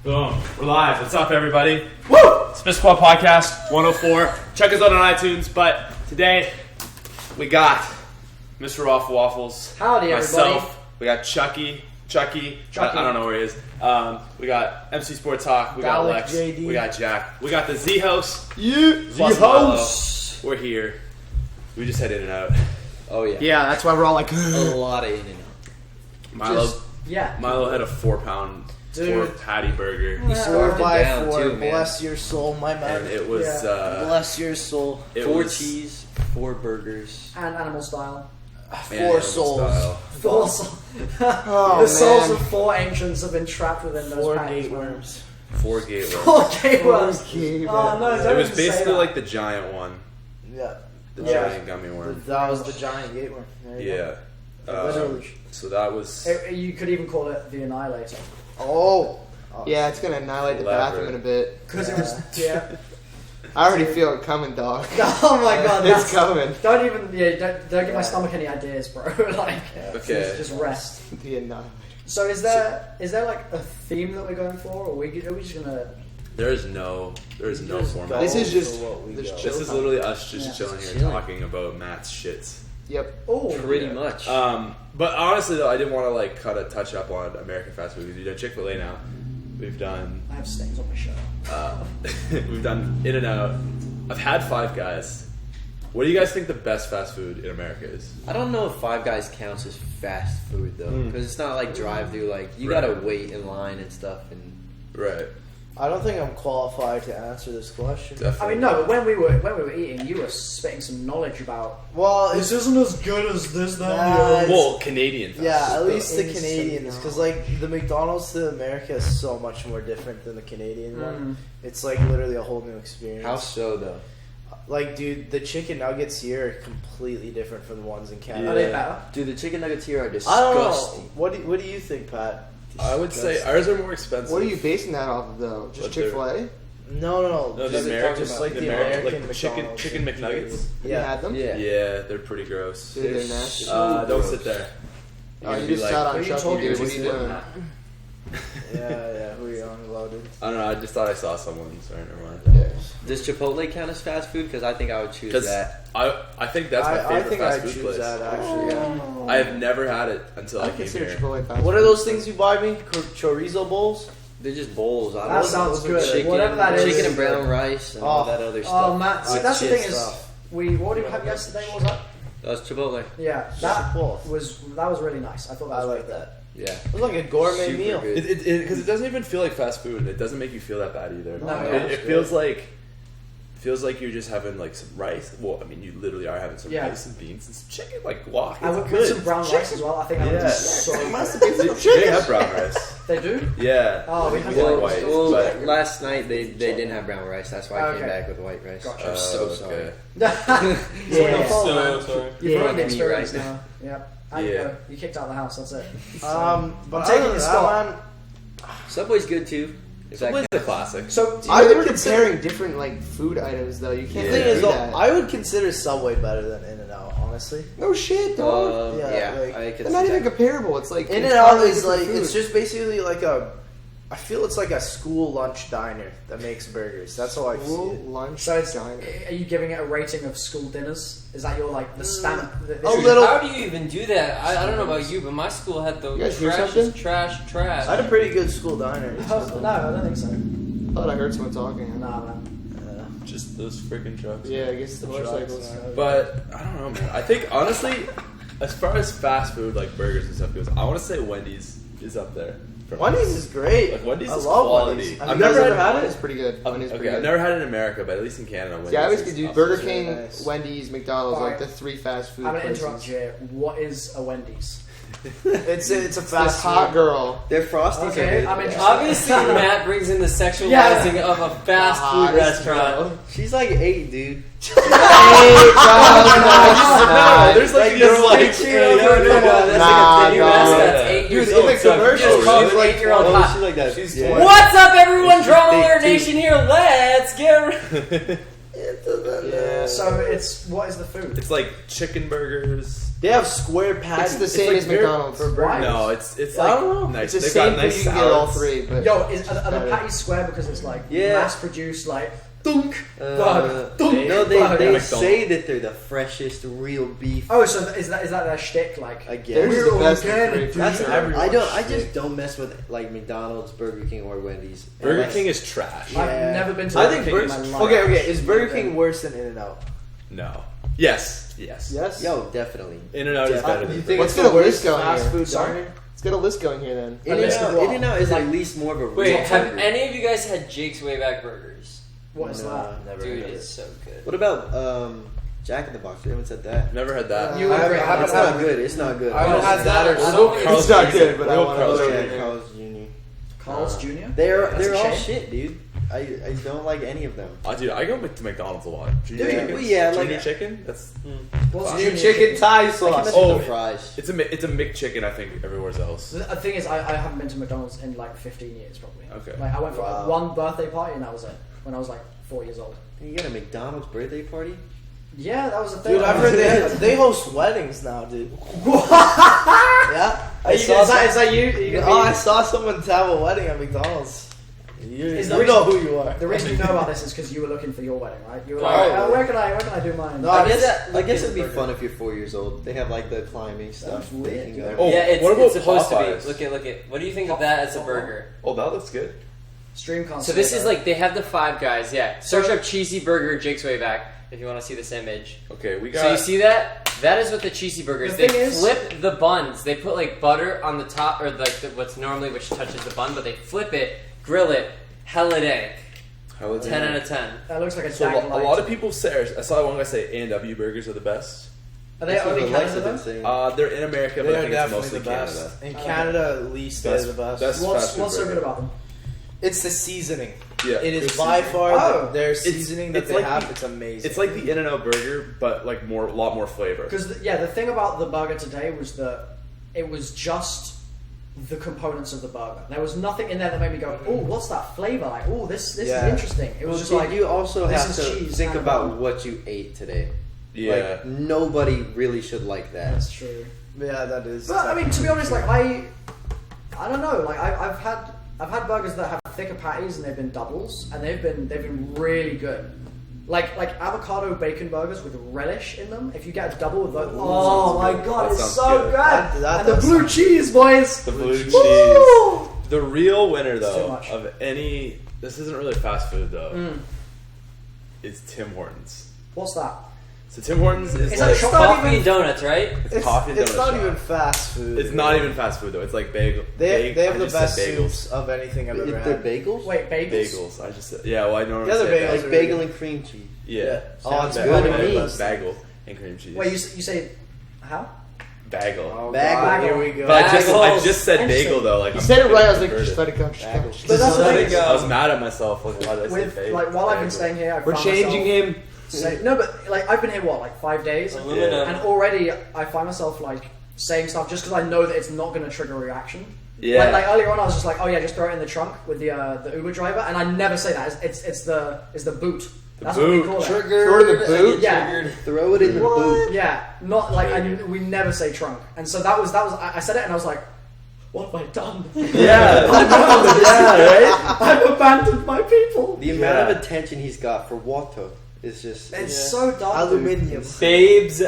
Boom. We're live. What's up, everybody? Woo! SmithSquad Podcast 104. Check us out on iTunes. But today, we got MrRoflWaffles. Howdy, myself. everybody. We got Chucky. I don't know where he is. We got McSportzHawk. We got Lex. JD. We got Jack. We got the Z-Host. Z-Host. We're here. We just had In-N-Out. Oh, yeah. Yeah, that's why we're all like... A lot of In-N-Out. Milo had a 4-pound patty burger. He swerved by down four. too, man. Bless your soul, my man. And it was... bless your soul. 4 cheese, 4 burgers. And animal style. 4 souls. 4 souls. Oh, the souls man. of 4 ancients have been trapped within those 4 patties. gate worms. 4 gate worms. 4 gate worms. Gate Oh, no, worms. don't It was even say basically that. like the giant one. Yeah. The Yeah. giant gummy worm. That was the giant gate worm. There you Yeah. Literally. So that was... You could even call it the Annihilator. go. Oh. Yeah, it's gonna annihilate the Elaborate. bathroom in a bit. Because it was... Yeah. I already feel it coming, dog. Oh my god. It's coming. Don't even... Yeah, don't give my stomach any ideas, bro. Like... Okay. Just rest. The annihilator. So is there like a theme that we're going for, or are we just gonna? There's no format. This is just what we this go. chill This is time. literally us just Yeah. chilling here Chilling. talking about Matt's shits. Yep. Oh, Pretty much. But honestly though, I didn't want to like cut a touch up on American fast food. We've done Chick-fil-A now. We've done I have stains on my shirt. we've done In-N-Out. I've had Five Guys. What do you guys think the best fast food in America is? I don't know if Five Guys counts as fast food, though. Because it's not like drive-through. Like, you Right. gotta wait in line and stuff. And Right. I don't think I'm qualified to answer this question. Definitely. I mean, no, but when we were eating, you were spitting some knowledge about. Well, This isn't as good as this. Well, Canadian fast yeah, food, at though. least the Instant Canadians, because like the McDonald's to America is so much more different than the Canadian one. It's like literally a whole new experience. how so, though? Like, dude, the chicken nuggets here are completely different from the ones in Canada. Are they better? Dude, the chicken nuggets here are I don't know. disgusting. What do you think, Pat? I would say ours are more expensive. What are you basing that off of, though? Just But they're- Chick-fil-A? No. No, the Just American, just like the like American the chicken McDonald's. McNuggets. Have you Yeah. had them? Yeah. Yeah, they're pretty gross. Dude, they're nasty. Don't gross. sit there. You're Oh, gonna you be just like, sat what on are you Chucky, talking dude. What are about? you doing? Yeah, who are you on about, dude? I don't know. I just thought I saw someone. Sorry, never mind. Yeah. Does Chipotle count as fast food? Because I think I would choose Because that. I think that's my I favorite think fast I'd food choose place. that, actually, yeah. I have never had it until I I came consider here. Chipotle fast What food. are those things you buy me? Chorizo bowls? They're just bowls. I That don't sounds know. good. Chicken, Whatever that is. chicken and brown rice and all Oh. that other stuff. Oh, Matt. See, Like that's the shit thing is, stuff. what did we have yesterday? What was that? That was Chipotle. Yeah, that Chipotle. was really nice. I thought that I was like really that. Yeah. It was like a gourmet Super meal. good. Because it doesn't even feel like fast food. It doesn't make you feel that bad either. No, it feels like you're just having like some rice. Well, I mean, you literally are having some Yeah. rice and beans and some chicken. Like, guac. I It's would good. put some brown rice as well. I think that would Yeah. be so good. They have brown rice. They do? Yeah. Oh, we we have get white. white. Well, but- last night they didn't have brown rice. That's why I came Okay. back with white rice. Gotcha. I'm so sorry. okay. Yeah. So sorry. You've ruined the Fucking me experience right now. Yep. And Yeah. you kicked out of the house. That's it. But I'm other taking than your that, spot. man, Subway's good too. If that Subway's a classic. So I would would consider- comparing different like food items though. You can't the thing do is, though, that. I would consider Subway better than In-N-Out, honestly. No shit, dog. Yeah, yeah, like, I could They're not see even that. comparable. It's like In-N-Out entirely is different like, food. it's just basically like I feel it's like a school lunch diner that makes burgers. That's how I see School it. lunch So it's, diner. are you giving it a rating of school dinners? Is that your like the stamp? A little. How do you even do that? I don't know about you, but my school had the You guys hear trash something? is trash. I had a pretty good school diner. Oh, no, I don't think so. I thought I heard someone talking. Nah, man. Just those freaking trucks. Yeah, I guess it's the motorcycles. But I don't know, man. I think honestly, as far as fast food like burgers and stuff goes, I want to say Wendy's is up there. for me. Wendy's is great. Like, Wendy's I is love quality. Wendy's. I've Have you guys never ever had had It's it? pretty good. Wendy's Okay, pretty I've good. never had it in America, but at least in Canada, Wendy's Yeah, I always is could do up Burger there. King, nice. Wendy's, McDonald's, Alright. like the 3 fast food I'm gonna places. interrupt you. What is a Wendy's? It's a This fast hot food. girl. Their frosties are Okay, good. I'm interested. Obviously, Matt brings in the sexualizing Yeah. of a fast food restaurant. She's like 8, dude. No, there's like a girl like That's like a Nah, new nah. mascot. That's 8 years Dude, in old. the So commercial, just call she's her like 8-year-old Oh, hot. she's like that. She's Yeah. 20. What's up, everyone? She's Drama thick, Alert too. Nation here. Let's get. Yeah. So it's what is the food? It's like chicken burgers. They have square patties. It's the same like as McDonald's. Why? No, it's I like don't know. nice. It's the They've same got thing. nice You can get all salads. three, but Yo, are the better. patties square because it's like Yeah. mass produced like dunk burger, dunk No, they burger. say that they're the freshest real beef. Oh, so is that their shtick? Like, I Theirs guess. is the best organic, of the dude. three, That's for sure. everyone's I shit. just don't mess with like McDonald's, Burger King, or Wendy's. Burger Unless- King is trash. Yeah. I've never been to. I Burger think King Burger in my life. Okay, is Burger King worse than In-N-Out? No. Yes. Yes. Yo, definitely. In-N-Out is better You than think Let's it's get the a worst list going fast here. food Sorry? diner? Let's get a list going here then. In-N-Out is Like- at least more of a Wait, real have burger. any of you guys had Jake's Way Back Burgers? What is that? Never Dude, heard of it's it. so good. What about Jack in the Box? We haven't said that. Never had that. You agree? I It's not good. It's not good. I haven't had that or Carl's It's not Jr. good, but I Real want Carl's to Jr. Yeah, Carl's Jr. Carl's Jr. They're That's a all shame. shit, dude. I don't like any of them. Dude, I go to McDonald's a lot. Junior Yeah, chicken. well, yeah, Junior like- chicken. That's What's Wow. Junior chicken Thai I can sauce. mess Oh. with the fries. it's a McChicken. I think everywhere else. The thing is, I haven't been to McDonald's in like 15 years probably. Okay. Like I went for Wow. one birthday party and that was it. When I was like 4 years old. You got a McDonald's birthday party? Yeah, that was the thing. Dude, I've heard they host weddings now, dude. Yeah, Is that you? Are you gonna Oh, I be- saw someone have a wedding at McDonald's. You Is know the who you are. The reason you know about this is because you were looking for your wedding, right? You were Oh, like, yeah. where can I do mine? No, I guess- guess like it would be burger. fun if you're 4 years old. They have like the climbing stuff. weird, They can dude. go. Oh, Yeah, it's, what about it's supposed Popeyes? to be. Look at. What do you think of that as a burger? Oh, that looks good. Stream console. So this is like they have the Five Guys. Yeah, search up cheesy burger Jake's Way Back if you want to see this image. Okay, we So got. you see that? That is what the cheesy burger is. The They thing is- flip the buns. They put like butter on the top, or like what's normally which touches the bun, but they flip it, grill it, hella dank. How is 10 it? out of 10. that looks like a So dag a light. lot of people say. I saw one guy say A&W burgers are the best. Are they That's what only the Lex Canada have been though? saying. They're in America, but They I are think it's definitely mostly the best. Canada. In Okay. Canada, at least they're Best- the best. best- What's fast food so good burger. about them? It's the seasoning. Yeah, It is good by seasoning. far Oh. their It's- seasoning that it's they like have. the- It's amazing. It's like the In-N-Out burger, but like a lot more flavor. Because the thing about the burger today was that it was just the components of the burger. There was nothing in there that made me go, "Oh, what's that flavor? Like, oh, this Yeah. is interesting." It was just Well, like you also this have is to cheese think and about bun. what you ate today. Yeah. Like nobody really should like that. That's true. yeah, that is. But I mean, to be honest, like I don't know. Like I've had burgers that have thicker patties and they've been doubles, and they've been really good. Like avocado bacon burgers with relish in them. If you get a double with those, oh my god, That it's sounds so good. good. That And the does blue sound cheese, boys. The blue cheese. Woo! The real winner, It's too though, much. of any. This isn't really fast food, though. Mm. Is Tim Hortons. What's that? So Tim Hortons is Is like that shop- Coffee even- and donuts, right? it's coffee and It's donut not shop. even fast food. It's not even fast food though. It's like bagel. They have I the just said best bagels. soups of anything I've ever They're had. bagels? Wait, bagels. Bagels. I just said. Yeah. Well, I normally The other say bagels Like are bagel and cream cheese. Yeah. Oh, it's Ba- good to bagel, me. Bagel and cream cheese. Wait, you say how? bagel. Oh, Bagel. God, here we go. But I Bagels. just said Interesting. bagel though. Like You I'm said it right. I was like, converted. just let it go. Just Bagel. go. But that's the Let thing. it go. I was mad at myself. Like, why did I say With bagel? like while I've been Bagel. staying here, I've We're found changing myself him. say, no, but like I've been here what, like 5 days, Aluminum. and already I find myself like saying stuff just because I know that it's not going to trigger a reaction. Yeah. Like earlier on, I was just like, oh yeah, just throw it in the trunk with the Uber driver, and I never say that. It's the boot. That's what we boot. call it. Throw it in the boot. Yeah. Triggered. Throw it in the boot. Yeah, not like we never say trunk, and so that was I said it, and I was like, what have I done? Yeah. yeah. Right. I've abandoned my people. The amount of attention he's got for water is just. It's so dumb. dude. Aluminium. Babes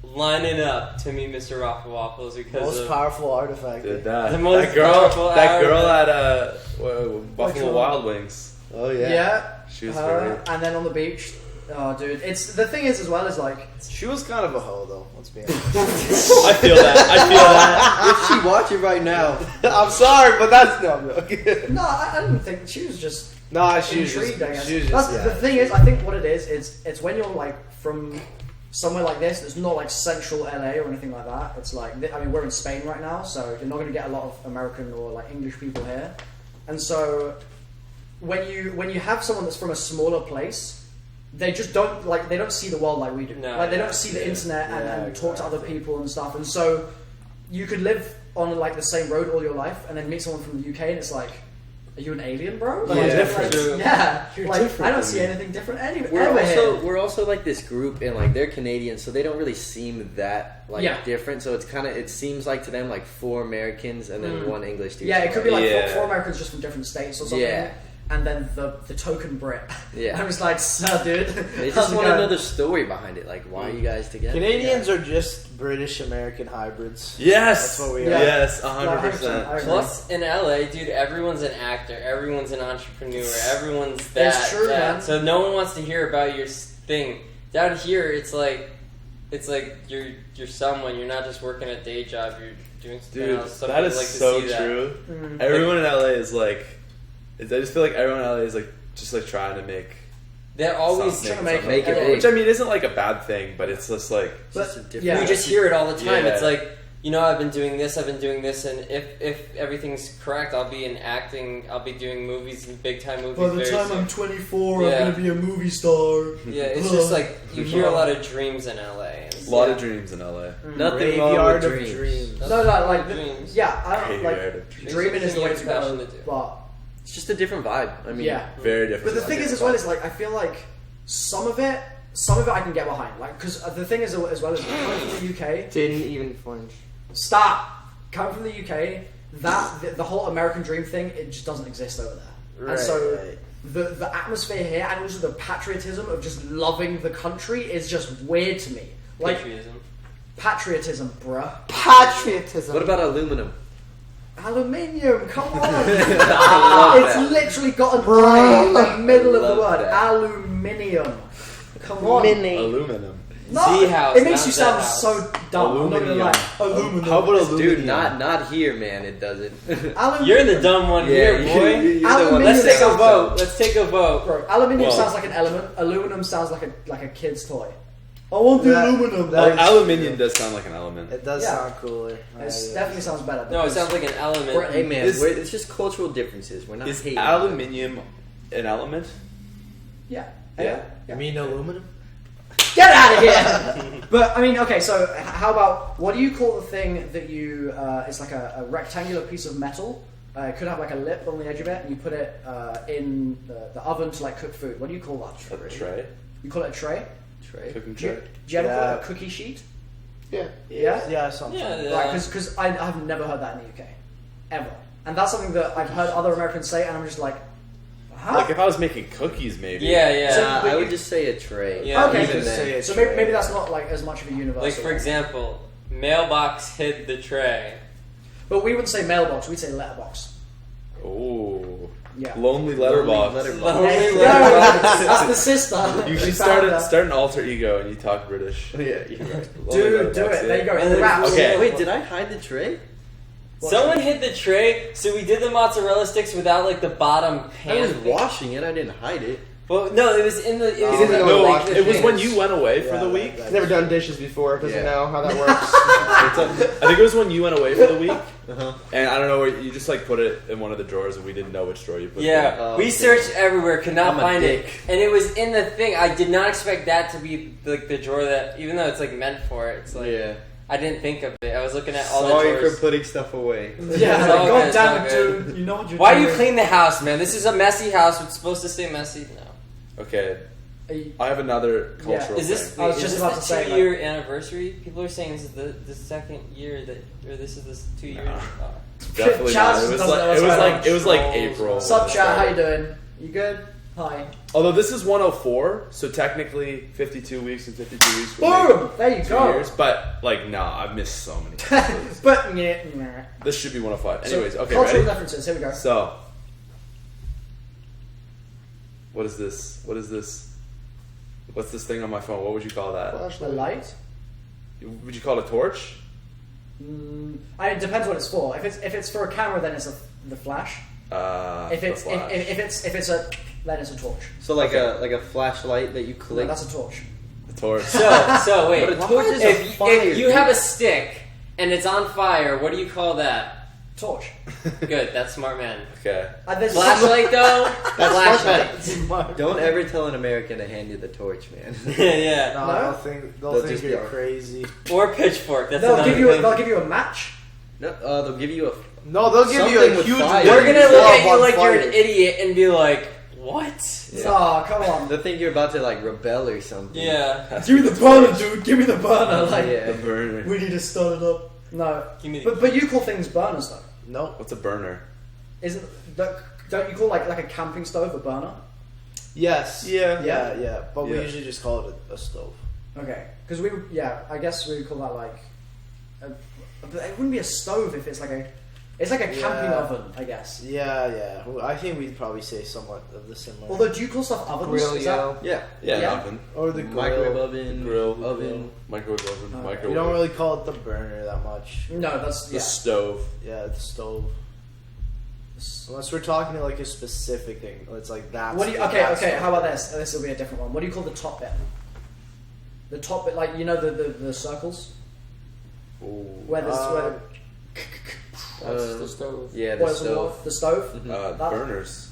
lining up to meet MrRoflWaffles because Most of powerful artifact. Dude, The most that girl powerful at Which Buffalo one? Wild Wings. Oh yeah. Yeah, She was her, great. and then on the beach. Oh, dude, it's the thing is as well is like She was kind of a hoe, though. Let's be honest. I feel that. If she watching right now, I'm sorry, but that's no. I'm joking. no, I didn't think she was just Nah, she was just. intrigued. I guess. She was That's just. the thing is, I think what it is it's when you're like from somewhere like this that's not like central LA or anything like that. It's like I mean we're in Spain right now, so you're not going to get a lot of American or like English people here, and so when you have someone that's from a smaller place. They just don't they don't see the world like we do. No, like they yeah, don't see the yeah. internet and, Yeah, and talk to other exactly. people and stuff. And so you could live on like the same road all your life and then meet someone from the UK and it's like, Are you an alien, bro? Yeah, different. true. Yeah, You're like different I don't than see me. anything different anywhere. We're also like this group, and like they're Canadian, so they don't really seem that like Yeah. different. So it seems like to them like 4 Americans and then 1 English dude. Yeah, it could be like Yeah. 4 Americans just from different states or something. Yeah. And then the token Brit. Yeah. I was like, sir, dude. They how's just it want to going?" know the story behind it. Like, why are you guys together? Canadians are just British American hybrids. Yes. That's what we Yeah. are. Yes, No, 100%. I agree. Plus, in LA, dude, everyone's an actor, everyone's an entrepreneur, everyone's that. It's true, that. man. So no one wants to hear about your thing. Down here, it's like you're someone. You're not just working a day job. You're doing something Dude, else. Some that people is like to so see that. true. Mm. Everyone in LA is like, I just feel like everyone in LA is like just like trying to make They're always something, trying to make Make it Yeah. big. which I mean isn't like a bad thing, but it's just like It's just a different. Yeah. You just hear it all the time. Yeah. It's like, I've been doing this, and if everything's correct, I'll be in acting, I'll be doing movies, big time movies. By the very time soon. I'm 24, Yeah. I'm gonna be a movie star. Yeah, it's just like, you hear a lot of dreams in LA. And a lot of dreams in LA. Nothing wrong Graveyard with of dreams. dreams. No, like dreams. yeah, I don't Graveyard like of dreams. dreaming is the way to Something go. you have to do. But It's just a different vibe. I mean, yeah, Very different. but the thing is as well is like I feel like some of it I can get behind. Like because the thing is as well is coming from the UK. Didn't even flinch. Stop. Coming from the UK, the whole American dream thing, it just doesn't exist over there. Right, And so right. the atmosphere here and also the patriotism of just loving the country is just weird to me. Like patriotism, bruh. Patriotism. What about aluminum? Aluminium, come on. love It's that. literally got an I in the middle of the love word. that. Aluminium. Come on. Mini. Aluminum. No, Z-house, it makes not you sound Z-house. so dumb. I'm not gonna lie. Aluminum. How about aluminum? Dude, not here, man. It doesn't. Aluminium. You're the dumb one here, boy. you're the one Aluminium Let's take a sounds- vote. Let's take a vote. Bro, aluminium Well- sounds like an element. Aluminum sounds like a kid's toy. I want the That- aluminum. that- Aluminium does sound like an element. It does Yeah. sound cooler. It definitely sounds better. No, it because- sounds like an element. Hey, man, Is- it's just cultural differences. We're not Is hating. aluminium an element? Yeah. Yeah. You mean aluminum? Get out of here! But I mean, okay. So how about what do you call the thing that you? It's like a rectangular piece of metal. It could have like a lip on the edge of it, and you put it in the oven to like cook food. What do you call that? A tray? You call it a tray? Trey. Cooking Do you, tray? do you ever call Yeah. it a cookie sheet? Yeah. Yeah. Yeah, something. Yeah, Right, because I've never heard that in the UK, ever, and that's something that I've heard other Americans say, and I'm just like, huh? Like if I was making cookies, maybe. Yeah. So- I would just say a tray. Yeah. Okay. Even Just then. say a So tray. maybe that's not like as much of a universal. Like, for example, mailbox hid the tray. but we wouldn't say mailbox, we'd say letterbox. Oh. Yeah. Lonely letterbox. Lonely There you go. letterbox. That's the sister. You We should found her. start an alter ego and you talk British. Yeah, you're right. Lonely Dude, do letterbox, it. There you go. And It raps. Okay. Wait, did I hide the tray? Someone hid the tray, so we did the mozzarella sticks without like the bottom pan. I was thing. washing it. I didn't hide it. Well, no, it was in the. It was Oh, in the no, like, the it was thing. when you went away for Yeah, the week. that- He's never done dishes before. Doesn't Yeah. know how that works. I think it was when you went away for the week, Uh-huh. and I don't know where you just like put it in one of the drawers, and we didn't know which drawer you put it Yeah, Oh, we okay. searched everywhere, could not I'm a find it, dick. and it was in the thing. I did not expect that to be like the drawer that, even though it's like meant for it, it's like Yeah. I didn't think of it. I was looking at all Sorry the for drawers. putting stuff away. Yeah, It's all God good, it's damn all it, good. dude. You know what you're Why doing. you clean the house, man? This is a messy house. It's supposed to stay messy. No. Okay, Are you- I have another cultural Is this? thing. I was wait, just is about this to the say, 2-year anniversary? People are saying this is the second year that, or this is the 2 years. Nah. Oh. Definitely Chaz not. It was doesn't know like what's going on. it was like Trolls. April. Sup, when it chat? How you started. doing? You good? Hi. Although this is 104, so technically 52 weeks and 52 weeks. would make Boom! There you 2 go. years, but like, nah, I've missed so many. But yeah. This should be 105. Anyways, So, okay, cultural ready? references. Here we go. So, what is this? What is this? What's this thing on my phone? What would you call that? The light. Would you call it a torch? It depends what it's for. If it's for a camera, then it's the flash. If The it's flash. if it's a then it's a torch. So like Okay. a flashlight that you No, click. that's a torch. The torch. So wait. But a torch is a if fire, you dude. have a stick and it's on fire, what do you call that? Torch. Good, that's smart man. Okay. And there's Flashlight though? Flashlight. Don't ever tell an American to hand you the torch, man. Yeah. No, No? they'll think just be you're like- crazy. Or pitchfork. That's They'll another give you thing. they'll give you a match. No, they'll give you No, they'll give you Something a with huge. fire. They're gonna look at you like you're fire. an idiot and be like, "What?" Oh, come on. They think you're about to like rebel or something. Yeah. Give me the burner, dude. Give me the burner. Like, Yeah. The burner. we need to start it up. No. Give me the But you call things burners, though. No. What's a burner? Don't you call like a camping stove a burner? Yes. Yeah. Yeah. But we Yeah. usually just call it a stove. Okay. Because I guess we would call that like... but it wouldn't be a stove if it's like a... It's like a camping Yeah. oven, I guess. Yeah. Well, I think we'd probably say somewhat of the similar. Although, do you call stuff ovens? grill, Is that- Yeah. Yeah, Yeah. an oven. or the Microwave grill. oven, Grill. oven. Microwave oven. Oh. Microwave. We don't really call it the burner that much. No, that's... The Yeah. stove. Yeah, the stove. Unless we're talking like a specific thing, it's like that. What do you... Okay, how about this? This will be a different one. What do you call the top bit? The top bit, like, you know the circles? Where there's... where That's the stove. Yeah, the What is stove. the stove? That- Burners.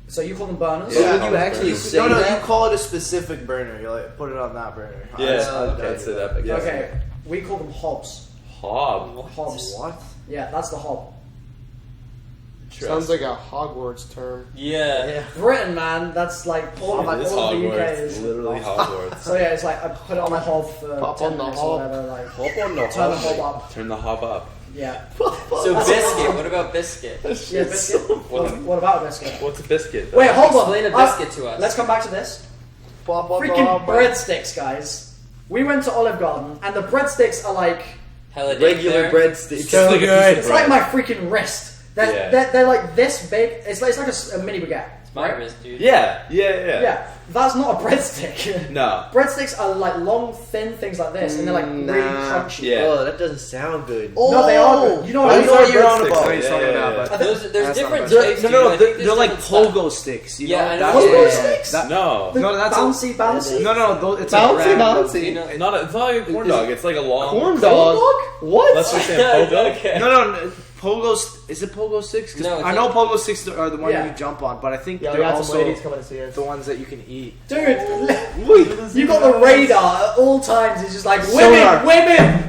So you call them burners? But Yeah. would you actually say No, that? you call it a specific burner. You like put it on that burner. Yeah, okay, so that. Yeah. Okay, we call them hobs. Hob. Hobs. What? Yeah, that's the hob. Sounds like a Hogwarts term. Yeah. Britain, man, that's like all of It is all of the UK Hogwarts. is. Literally Hogwarts. So yeah, it's like I put it on the hob for Pop 10 on the minutes hob. or whatever. Like Hop on the turn the hob. hob up. Turn the hob up. Yeah. So biscuit. What about biscuit? Yeah, biscuit. What about a biscuit? What's a biscuit? Wait, hold on. Explain a biscuit to us. Let's come back to this. Pop on the Freaking hob. breadsticks, guys. We went to Olive Garden, and the breadsticks are like Hella dick Regular there. breadsticks. It's like a piece of it's like bread. my freaking wrist. They're, Yeah. they're like this big. It's like a mini baguette. It's my wrist, dude. Yeah. Yeah, that's not a breadstick. No. Breadsticks are like long, thin things like this, and they're like really Nah. crunchy. Yeah. Oh, that doesn't sound good. No, they are good. You know what I I mean? know what you're on breadsticks, about. I know you're talking about, but- There's That's different not types. No, dude. no, I think they're there's like different pogo stuff. sticks. You Yeah, know? I know. Pogo Yeah. sticks? No. The No, that's bouncy, bouncy. No, it's Bouncy, a brand. bouncy. You know, It's not like a corn dog. It's like a long. Corn Corn dog. dog? What? Let's just say pogo. okay. No, pogo. Is it pogo sticks? 'Cause No, it's I know pogo sticks are the ones Yeah. you jump on, but I think Yeah, we they're got some also ladies coming to see us. the ones that you can eat. Dude, you got the radar at all times. It's just like Sonar. women.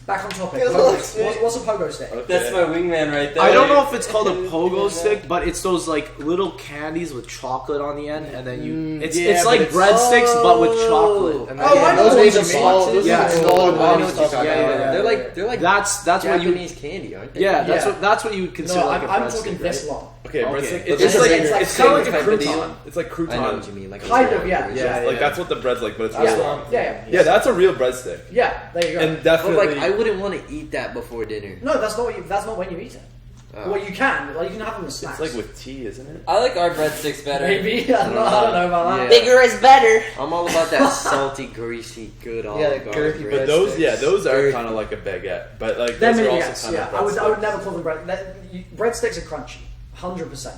Back on topic. Good Pogo- luck, Steve. what's a pogo stick? That's my wingman right there. I don't know if it's called a pogo stick, but it's those like little candies with chocolate on the end, and then you. It's yeah, like but it's- breadsticks, but with chocolate. And then Oh, I know Those what things you are mean. small. Those Yeah, are I know small. what you're ones. talking about. Yeah. They're like that's what you. Japanese candy, aren't they? Yeah, Yeah. that's what you would consider No, like a I'm breadstick, talking right? this long. Okay, Okay. breadstick. It's It's just like it's like it's kind of like a type of deal. crouton. It's like I know what crouton. you mean. Like a Kind roll. of, yeah. Yeah. Like that's what the bread's like, but it's Yeah, really long. yeah. Yeah, that's a real breadstick. Yeah, there you go. And But definitely. like, I wouldn't want to eat that before dinner. No, that's not what you. That's not when you eat it. Oh. Well, you can. Like you can have them as snacks. It's like with tea, isn't it? I like our breadsticks better. maybe. I don't know about that. Yeah. Bigger is better. I'm all about that salty, greasy, good Yeah, Olive the Garden girthy bread. But those, yeah, those are Very- kind of like a baguette. But like They're those are mini also yes, kind yeah. of I would breadsticks. never call them bread. Breadsticks are crunchy, 100%.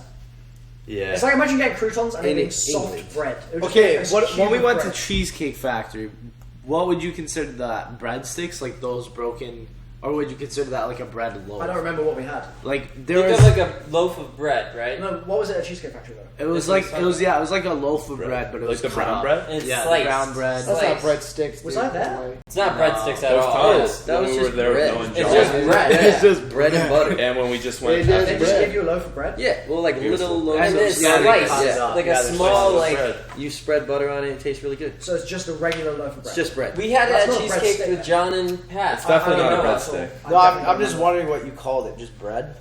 Yeah. It's like imagine getting croutons and In eating soft England. bread. It would just Okay, be a when cube we of went to bread. Cheesecake Factory, what would you consider that breadsticks? Like those broken, or would you consider that like a bread loaf? I don't remember what we had. Like there Think was, of like a loaf of bread, right? No, what was it at Cheesecake Factory though? it was This like was it was like a loaf of bread, but it like was the cut brown up. bread. And Yeah, sliced. brown bread. That's Sliced. not breadsticks. Was dude. I there? No way. It's not breadsticks at Those all. times that was when we just were there with bread. Noah and It's John. just bread. It's just bread and butter. And when we just went, It is They after- just bread. give you a loaf of bread? Yeah, well, like little loaves And of then Yeah, they sliced, cut it up. like Yeah, a they're small, sliced like bread. You spread butter on it, it tastes really good. So it's just a regular loaf of bread. It's just bread. we had it That's at not a Cheesecake breadstick. with John and Pat. It's definitely I not a don't know, breadstick. so No, I I'm definitely just don't wondering what you called it. Just bread?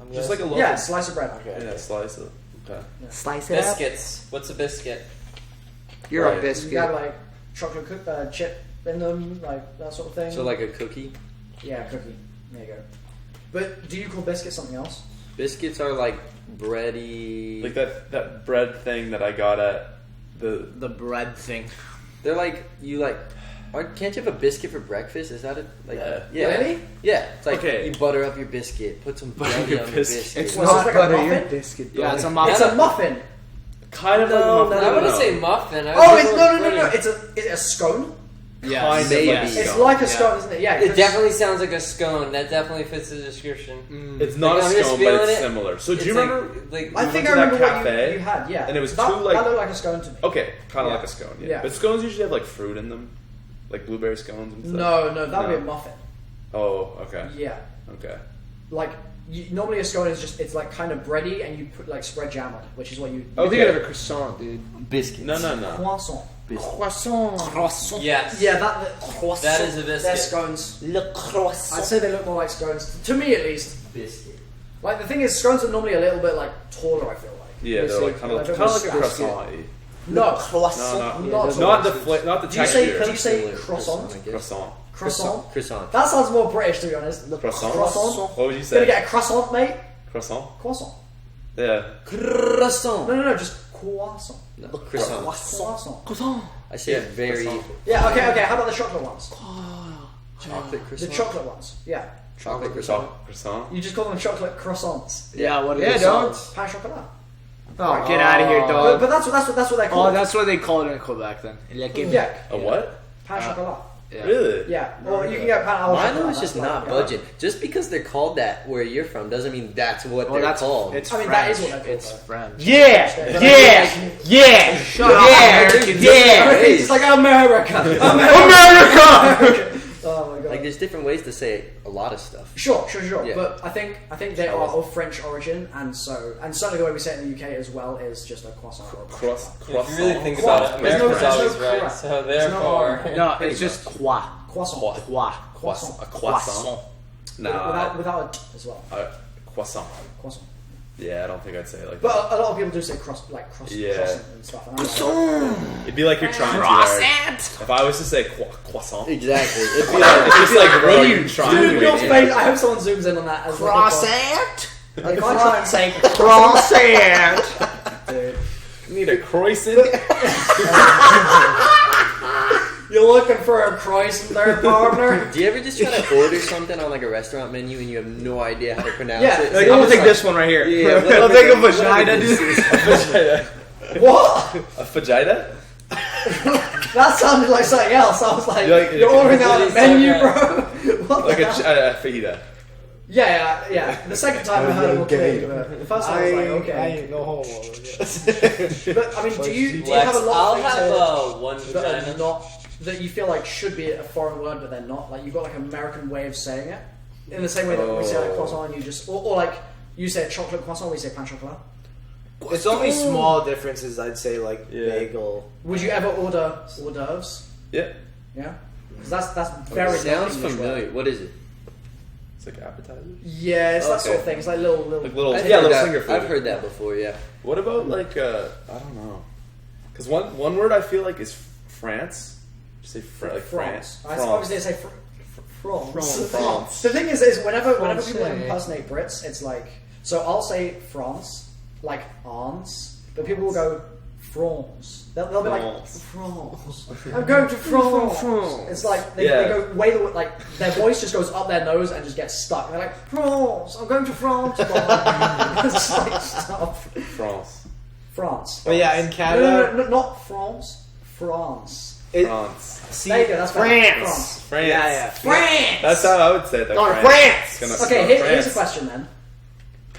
I'm Just like a guessing? loaf. know. Yeah, of- slice of bread. Okay. Yeah, slice it. Okay. Slice Biscuits. What's a biscuit? You're Right. a You biscuit. got like chocolate chip in them, like that sort of thing. So like a cookie. yeah, cookie. There you go. But do you call biscuits something else? Biscuits are like bready. Like that bread thing that I got at the. The bread thing. They're like you like. Can't you have a biscuit for breakfast? Is that it? Like, Yeah. Really? Yeah. It's like Okay. you butter up your biscuit, put some Butter jelly your on your biscuit. biscuit. It's Well, so not it's like a butter, muffin? you're biscuit. Yeah, it's a It's muffin. a muffin. Kind of No, like I wouldn't say muffin. I would Oh, go it's with no. bread. Is it a scone? Yeah, Kind of Maybe. like a It's scone. like a Yeah. scone, isn't it? Yeah. It definitely sounds like a scone. That definitely fits the description. It's not Like, a I'm just scone, but feeling it's it. similar. So do you It's like- remember? Like, I we think went I to that remember what cafe, you had. Yeah. and it was that, two, like- that looked like a scone to me. Okay, kind of Yeah. like a scone. Yeah. Yeah. But scones usually have like fruit in them, like blueberry scones and stuff. No, that would be No. a muffin. Oh, okay. Yeah. Okay. like normally a scone is just it's like kind of bready and you put like spread jam on it, which is what you. I think I'd have a croissant, dude. Biscuits. No. Croissant. Croissant. Yes. Yeah, that That is a biscuit. They're scones. Le croissant. I'd say they look more like scones to me at least. Biscuit. Like the thing is, scones are normally a little bit like taller. I feel like. Yeah, they're like kind of like a croissant. No, Croissant. Not the Do you say texture. croissant? Croissant. Croissant. Croissant. That sounds more British, to be honest. Croissant. Croissant. What would you Gonna say? get a croissant, mate? Croissant. Croissant. Yeah. Croissant. No, just croissant. No, croissant. Croissant. I say it very Yeah. Okay. How about the chocolate ones? chocolate The croissant. chocolate ones. Yeah. Chocolate croissant. Croissant. You just call them chocolate croissants. Yeah, what are Yeah, they don't. called? Pain chocolat. Oh, get out of here, dog. But that's what they call Oh, it. that's what they call it in Quebec then. Le Québec. Yeah. A what? Pain chocolat. Yeah. Really? Yeah. Or you can get pain au chocolat. Mine was just that's not like, budging. Just because they're called that where you're from doesn't mean that's what Well, they're that's called. It's I mean, French. that is what they're called, It's though. French. Yeah. Shut up, American. It's just like America. America. Oh my god. Like there's different ways to say a lot of stuff. Sure. Yeah. But I think they are of French origin, and certainly the way we say it in the UK as well is just a croissant. Or a Croissant. If you really think about it, There's no- America's there's no always right. correct. So There's no therefore, No, it's just quoi. croissant. Quoi. Croissant. A croissant. Nah. Without a d as well. Croissant. Croissant. Yeah, I don't think I'd say it like But that. a lot of people do say croissant and stuff. And I'm like, It'd be like you're trying too hard. If I was to say croissant, Exactly. it's just like, bro, you're trying. dude, your way face, too I hope someone zooms in on that. As Croissant. Like, if I try and say Croissant. dude, Need a croissant? you're looking for a croissant there, partner. Do you ever just try to order something on like a restaurant menu and you have no idea how to pronounce Yeah, it? Like, I'm gonna take this one right here. Yeah, I'll take a vagina, dude. What? A vagina? That sounded like something else. I was like, you're ordering out on a menu, bro. What Like the hell? a fajita. Yeah. The second time I heard it more clearly, but the first time I was like, I okay. ain't no homo. But I mean, do you Lex, have a lot I'll of things have one that are vagina. not that you feel like should be a foreign word, but they're not? Like you've got like an American way of saying it, in the same way that we say like croissant, and you just or like you say chocolate croissant, we say pain chocolat. It's only small differences, I'd say, like Yeah. bagel. Would you ever order hors d'oeuvres? Yeah. Yeah, because that's very It sounds not English familiar. word. What is it? It's like appetizers. Yeah, it's that Okay. sort of thing. It's like little. Like little, I've yeah, heard little that- finger food. I've heard that before. Yeah. What about like I don't know, because one word I feel like is France. You say like France. I obviously say France. France. The thing is whenever people impersonate Brits, it's like so I'll say France like aunts, but people will go France. They'll be like France. I'm going to France. It's like they go way the like their voice just goes up their nose and just gets stuck. They're like France. I'm going to France. It's like stop. France. But yeah, in Canada, No, not France. France. France. see, There you go. That's France. France. Yeah. France. That's how I would say it. Going France. France. Gonna Okay, go here's a France. question then.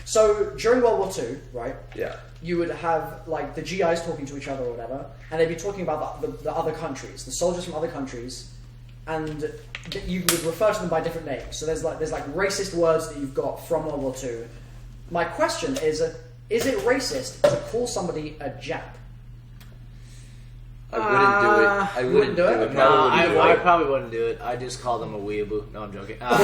So during World War II, right? Yeah. You would have like the GIs talking to each other or whatever, and they'd be talking about the other countries, the soldiers from other countries, and you would refer to them by different names. So there's like racist words that you've got from World War II. My question is it racist to call somebody a Jap? I wouldn't do it. I you wouldn't do it? I No, probably wouldn't do I it. probably wouldn't do it. I just call them a weeaboo. No, I'm joking. I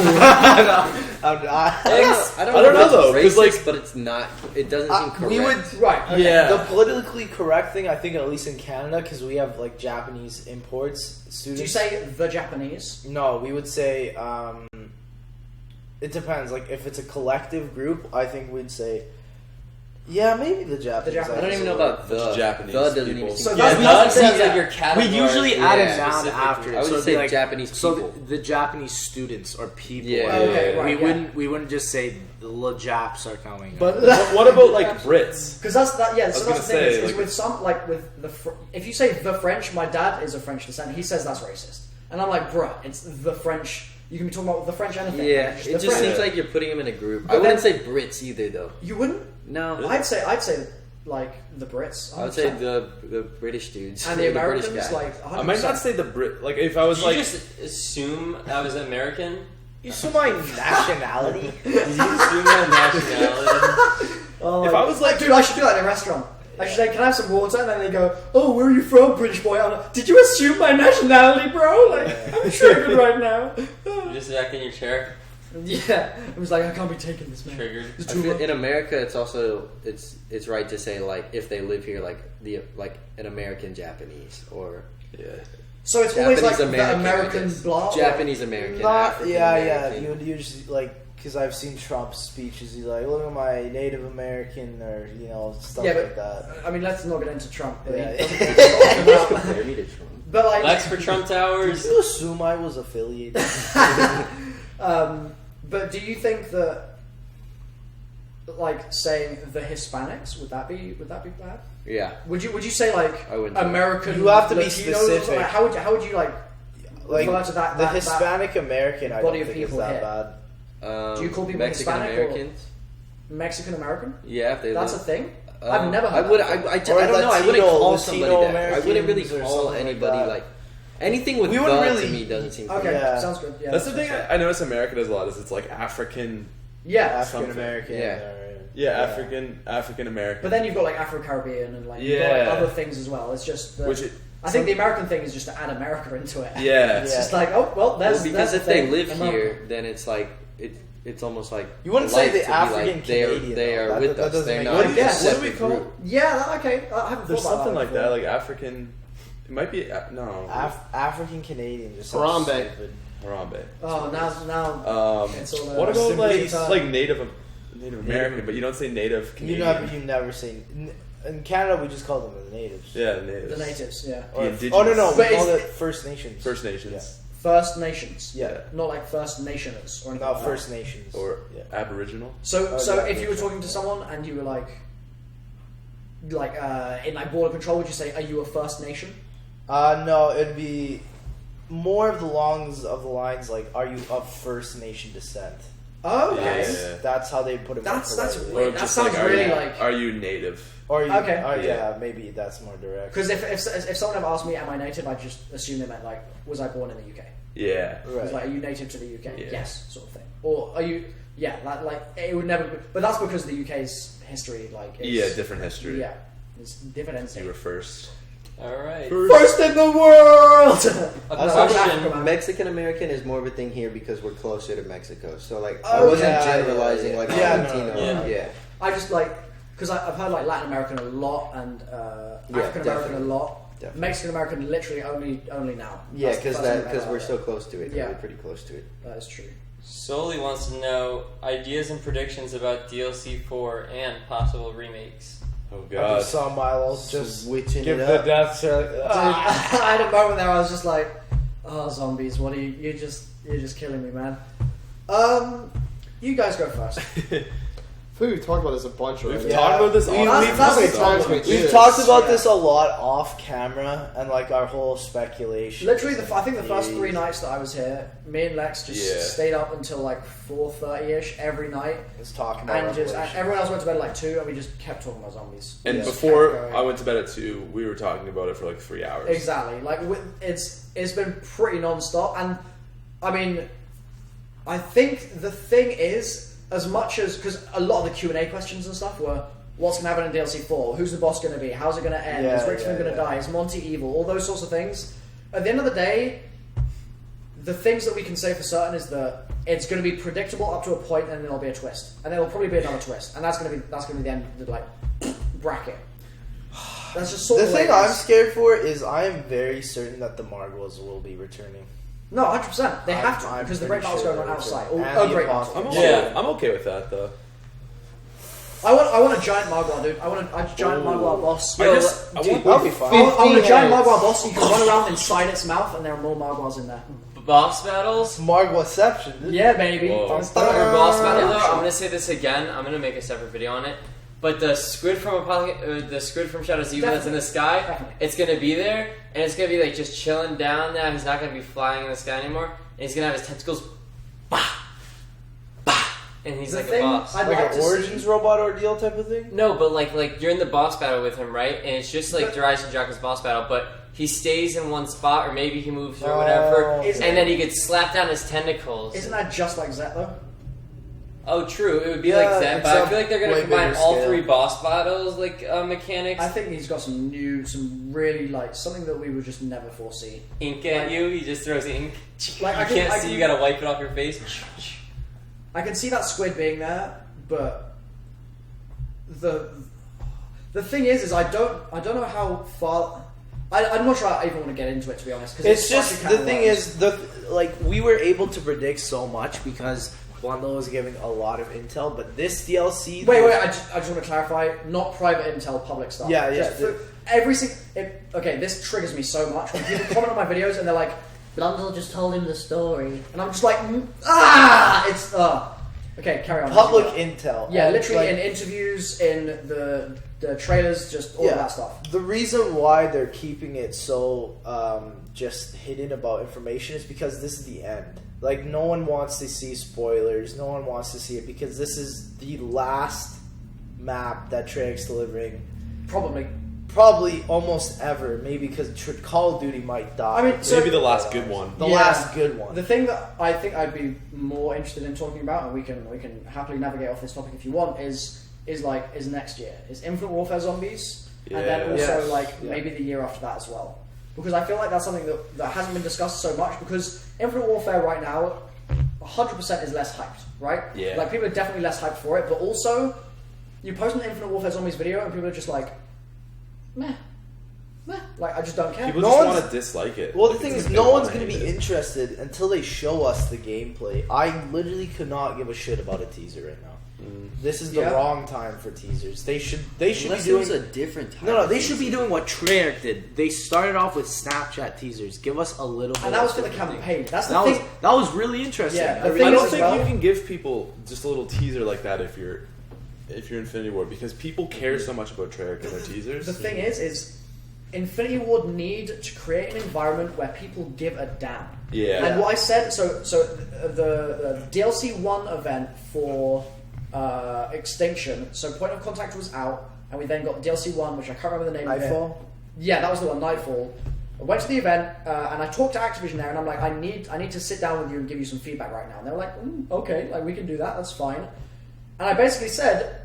don't know know, though, if 'cause, it's racist, like- but it's not. It doesn't seem correct. we would. Right. Okay. Yeah. The politically correct thing, I think, at least in Canada, because we have like Japanese imports students. Do you say the Japanese? No, we would say. It depends. Like if it's a collective group, I think we'd say. Yeah, maybe the Japanese. Japanese. I don't even know about the. Japanese The doesn't people. even So seem. that's Yeah, not that sounds yeah. like your category. We usually add a Yeah. noun Specifically. after it. I would so it'd say be like Japanese So people. the Japanese students or people. Yeah. Okay, right, we yeah. wouldn't just say the Japs are coming. But What about like Brits? because that's that. Yeah, was so that's the gonna thing. say, Is like- with some like with the if you say the French, my dad is of French descent. He says that's racist, and I'm like, bruh, it's the French. You can be talking about the French anything. Yeah, Like, it the just French. seems like you're putting them in a group. But I wouldn't then- say Brits either, though. You wouldn't. No, I'd say like the Brits. I would say 100%. the British dudes and the British Americans guy. like 100%. I might not say the Brit. Like if I was Did like, you just assume I was American? You assume my nationality? Did you assume my nationality? Oh, If I was like- dude, I should do that in a restaurant. I should say, can I have some water? And then they go, oh, where are you from, British boy? I'm like, did you assume my nationality, bro? Like, I'm triggered right now. You just back in your chair, Yeah, it was like, I can't be taking this, man. triggered. It's I too feel much. in America, it's also it's right to say like if they live here, like an American Japanese or Yeah. So it's always like Japanese the American, I American guess. blah. Japanese American. Not, African yeah. American. You just like because I've seen Trump's speeches. He's like, look at my Native American or stuff Yeah, like but that. I mean, let's not get into Trump. But, Yeah. he doesn't talk Compare me to Trump. but like, Lex for Trump Did Towers. you assume I was affiliated? but do you think that, like, saying the Hispanics would that be bad? Yeah, Would you say like I wouldn't. American? You have to be Latinos? specific. Like, how would you like Like refer to that? the that Hispanic American, I body don't of think is people that here. bad. Do you call people Mexican Hispanic or- Americans? Mexican American? Yeah, if they That's a live. thing. I've never heard I would. that. I Or don't know. I wouldn't Latino- call somebody Latino that. I wouldn't really Americans or call something like anybody that. like anything with We wouldn't the really- to me doesn't seem. Okay, Yeah. sounds good. Yeah, That's the that thing sounds I notice America does a lot is it's like African. Yeah, African American. Yeah. African American. but then you've got like Afro-Caribbean and like you've got Yeah. like other things as well. It's just Which it- I think the American thing is just to add America into it. Yeah. It's just like, oh well, Well, that's because that's if the they thing. live America. here, then it's like it's almost like You wouldn't say polite the to be African like, they are Canadian, they though. are That- with that us. doesn't They're make not What a do you- what separate do we call- group. Yeah, that, okay. I haven't There's thought about something like before. that, like African. It might be no. African Canadian. Just Harambe. sounds stupid. Harambe. Oh, now it's all What about simply like Native American? But you don't say Native Canadian. You never say. In Canada, we just call them the natives. Yeah, natives. the natives? Yeah, The indigenous. Oh no, we But call it's- it First Nations. First Nations First Nations. Yeah. Not like First Nationers or anything. No, like that. First Nations. or yeah. Aboriginal. So Oh, so yeah, if you were yeah. talking to someone and you were like in like border control, would you say, are you a First Nation? No, it'd be more of the lines like, are you of First Nation descent? Oh, okay. Yeah. That's how they put it. more That's politely. weird. Or That just sounds are really you, like Are you native? Or you, Okay. yeah, maybe that's more direct. because if someone ever asked me, am I native, I just assume they meant like, was I born in the UK? Yeah. It's Right. like, are you native to the UK? Yeah. Yes, sort of thing. Or are you? Yeah, like it would never. But that's because the UK's history, like, is, Yeah, different history. Yeah, it's different. You were first. All right. First in the world. A No, I'm question. African, man. Mexican American is more of a thing here because we're closer to Mexico. So like I Oh, wasn't yeah, generalizing yeah, like yeah. Yeah, Latino. no. Yeah. I just like because I've heard like Latin American a lot and African American a definitely. lot. Definitely. Mexican American literally only now. Yeah, That's the because first thing I've we're heard. so close to it. Yeah. We're pretty close to it. That is true. Solely wants to know ideas and predictions about DLC 4 and possible remakes. Oh I god. just saw Milo just Switching give it the up. death check. Dude, I had a moment there. I was just like, "Oh, zombies! What are you? You're just killing me, man." You guys go first. I feel we've talked about this a bunch already. We've talked about this. We- all that's- that's How the many times problem. we do We've this? talked about Yeah. this a lot off camera and like our whole speculation. Literally, I think the first 3 nights that I was here, me and Lex just Yeah. stayed up until like 4:30ish every night, Let's talk about and just Revelation. everyone else went to bed at like 2, and we just kept talking about zombies. And We just before kept going. I went to bed at 2, we were talking about it for like 3 hours. Exactly. Like it's been pretty non-stop, and I mean, I think the thing is, as much as because a lot of the Q&A questions and stuff were, what's going to happen in DLC 4? Who's the boss going to be? How's it going to end? Yeah, Is Richmond going to die? Is Monty evil? All those sorts of things. At the end of the day, the things that we can say for certain is that it's going to be predictable up to a point, and then there'll be a twist, and there will probably be another twist, and that's going to be the end of the like bracket. That's just sort The of thing way it I'm is. scared for is I am very certain that the Margwells will be returning. No, 100%. They have to I'm because the pretty great battle's sure going on they're outside. returning. Oh, And the great Apostle. battle. I'm okay. Yeah. I'm okay with that though. I want a giant Margwell, dude. I want a giant Margwell boss. I just I want That'll be fine. I want a giant 15 Margwell boss. You can run around inside its mouth, and there are more Margwells in there. Boss battles? Margwellception, dude. Yeah, baby. Whoa. Let's do For it. boss battle though, I'm gonna say this again. I'm gonna make a separate video on it. But the squid from the squid from Shadows of Evil that's in the sky, Definitely. it's gonna be there, and it's gonna be like just chilling down there. He's not gonna be flying in the sky anymore, and he's gonna have his tentacles, bah, bah, and he's The like a thing boss. I'd Like like an to Origins see. robot ordeal type of thing? No, but like you're in the boss battle with him, right? And it's just like But- Darius and Jocko's boss battle, but he stays in one spot, or maybe he moves or Oh, whatever, okay. and then he gets slapped down his tentacles. Isn't that just like Zet though? Oh, true. It would be Yeah, like that, but I except feel like they're gonna way combine bigger all scale. 3 boss battles like mechanics. I think he's got some really like something that we would just never foresee. Ink at you. He just throws ink. Like, you I can- can't I see. can- You gotta wipe it off your face. I can see that squid being there, but the thing is I don't know how far. I'm not sure I even want to get into it, to be honest. Cause It's such just a the can of thing worms. is we were able to predict so much because Bundle was giving a lot of intel, but this DLC. Wait! I just want to clarify. Not private intel, public stuff. Yeah, yeah, Just for every single. Okay, this triggers me so much when people comment on my videos and they're like, "Blundell just told him the story," and I'm just like, It's Okay, carry on. Public intel. Yeah, And, literally like, in interviews, in the trailers, just all of that stuff. The reason why they're keeping it so just hidden about information is because this is the end. Like, no one wants to see spoilers. No one wants to see it because this is the last map that Treyarch's delivering. Probably almost ever. Maybe because Call of Duty might die. I mean, so- Maybe the last good one. The Yeah. last good one. The thing that I think I'd be more interested in talking about, and we can happily navigate off this topic if you want, is next year. Is Infinite Warfare Zombies, and then Yeah. also Yes. maybe the year after that as well. Because I feel like that's something that hasn't been discussed so much. Because Infinite Warfare right now, 100% is less hyped, right? Yeah. Like people are definitely less hyped for it, but also you post an Infinite Warfare Zombies video and people are just like, meh. Like I just don't care. People No just one's- want to dislike it. Well, the Like, thing it's is, like no they one's wanna going to be hate it. interested until they show us the gameplay. I literally could not give a shit about a teaser right now. This is the Yeah. wrong time for teasers. They should Unless be it doing was a different time. No, they should be doing what Treyarch did. They started off with Snapchat teasers. Give us a little bit. And that was of for the different campaign. things. That's the that thing. that was really interesting. Yeah, I the really thing I is don't as think well- you can give people just a little teaser like that if you're Infinity Ward because people care so much about Treyarch and their teasers. The thing is Infinity Ward need to create an environment where people give a damn. Yeah. And what I said, so the DLC 1 event for Extinction, so Point of Contact was out, and we then got DLC 1, which I can't remember the name of it. Nightfall. Yeah, that was the one, Nightfall. I went to the event, and I talked to Activision there, and I'm like, I need to sit down with you and give you some feedback right now. And they were like, okay, like we can do that, that's fine. And I basically said,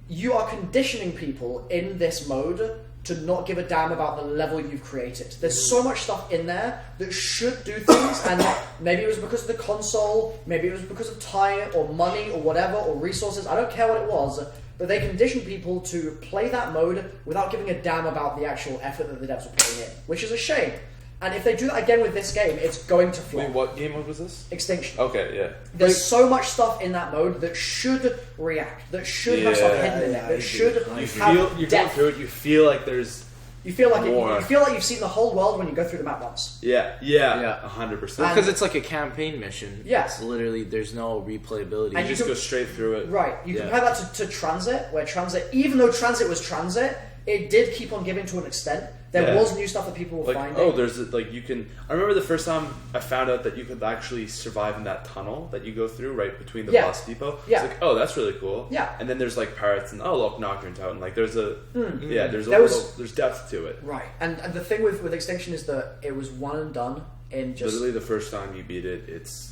you are conditioning people in this mode to not give a damn about the level you've created. There's so much stuff in there that should do things, and maybe it was because of the console, maybe it was because of time or money or whatever, or resources, I don't care what it was, but they conditioned people to play that mode without giving a damn about the actual effort that the devs were putting in, which is a shame. And if they do that again with this game, it's going to flop. Wait, what game was this? Extinction. Okay, yeah. There's so much stuff in that mode that should react, that should have stuff Yeah, hidden in it, yeah, I that should You have feel you're going depth. through it. You feel like there's You feel like more. you feel like you've seen the whole world when you go through the map once. yeah, 100%. Because it's like a campaign mission. Yeah. It's literally there's no replayability. And You just go straight through it. Right. You Yeah. compare that to Transit, where Transit, even though Transit was Transit, it did keep on giving to an extent. There Yeah. was new stuff that people were Like, finding. there's like you can. I remember the first time I found out that you could actually survive in that tunnel that you go through right between the Yeah. bus depot. Yeah. It's like, that's really cool. Yeah. And then there's like pirates and look, Knocker Town. Like there's a there's There there's depth to it. Right. And the thing with Extinction is that it was one and done in just Literally, the first time you beat it, it's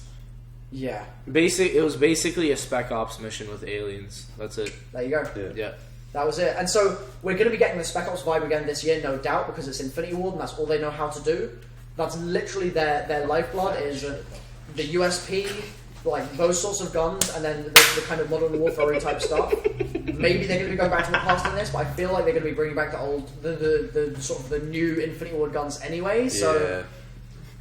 yeah. It was basically a Spec Ops mission with aliens. That's it. There you go. Yeah. That was it. And so we're going to be getting the Spec Ops vibe again this year, no doubt, because it's Infinity Ward and that's all they know how to do. That's literally their lifeblood is the USP, like those sorts of guns, and then the kind of Modern Warfare type stuff. Maybe they're going to be going back to the past in this, but I feel like they're going to be bringing back the sort of the new Infinity Ward guns anyway. So yeah.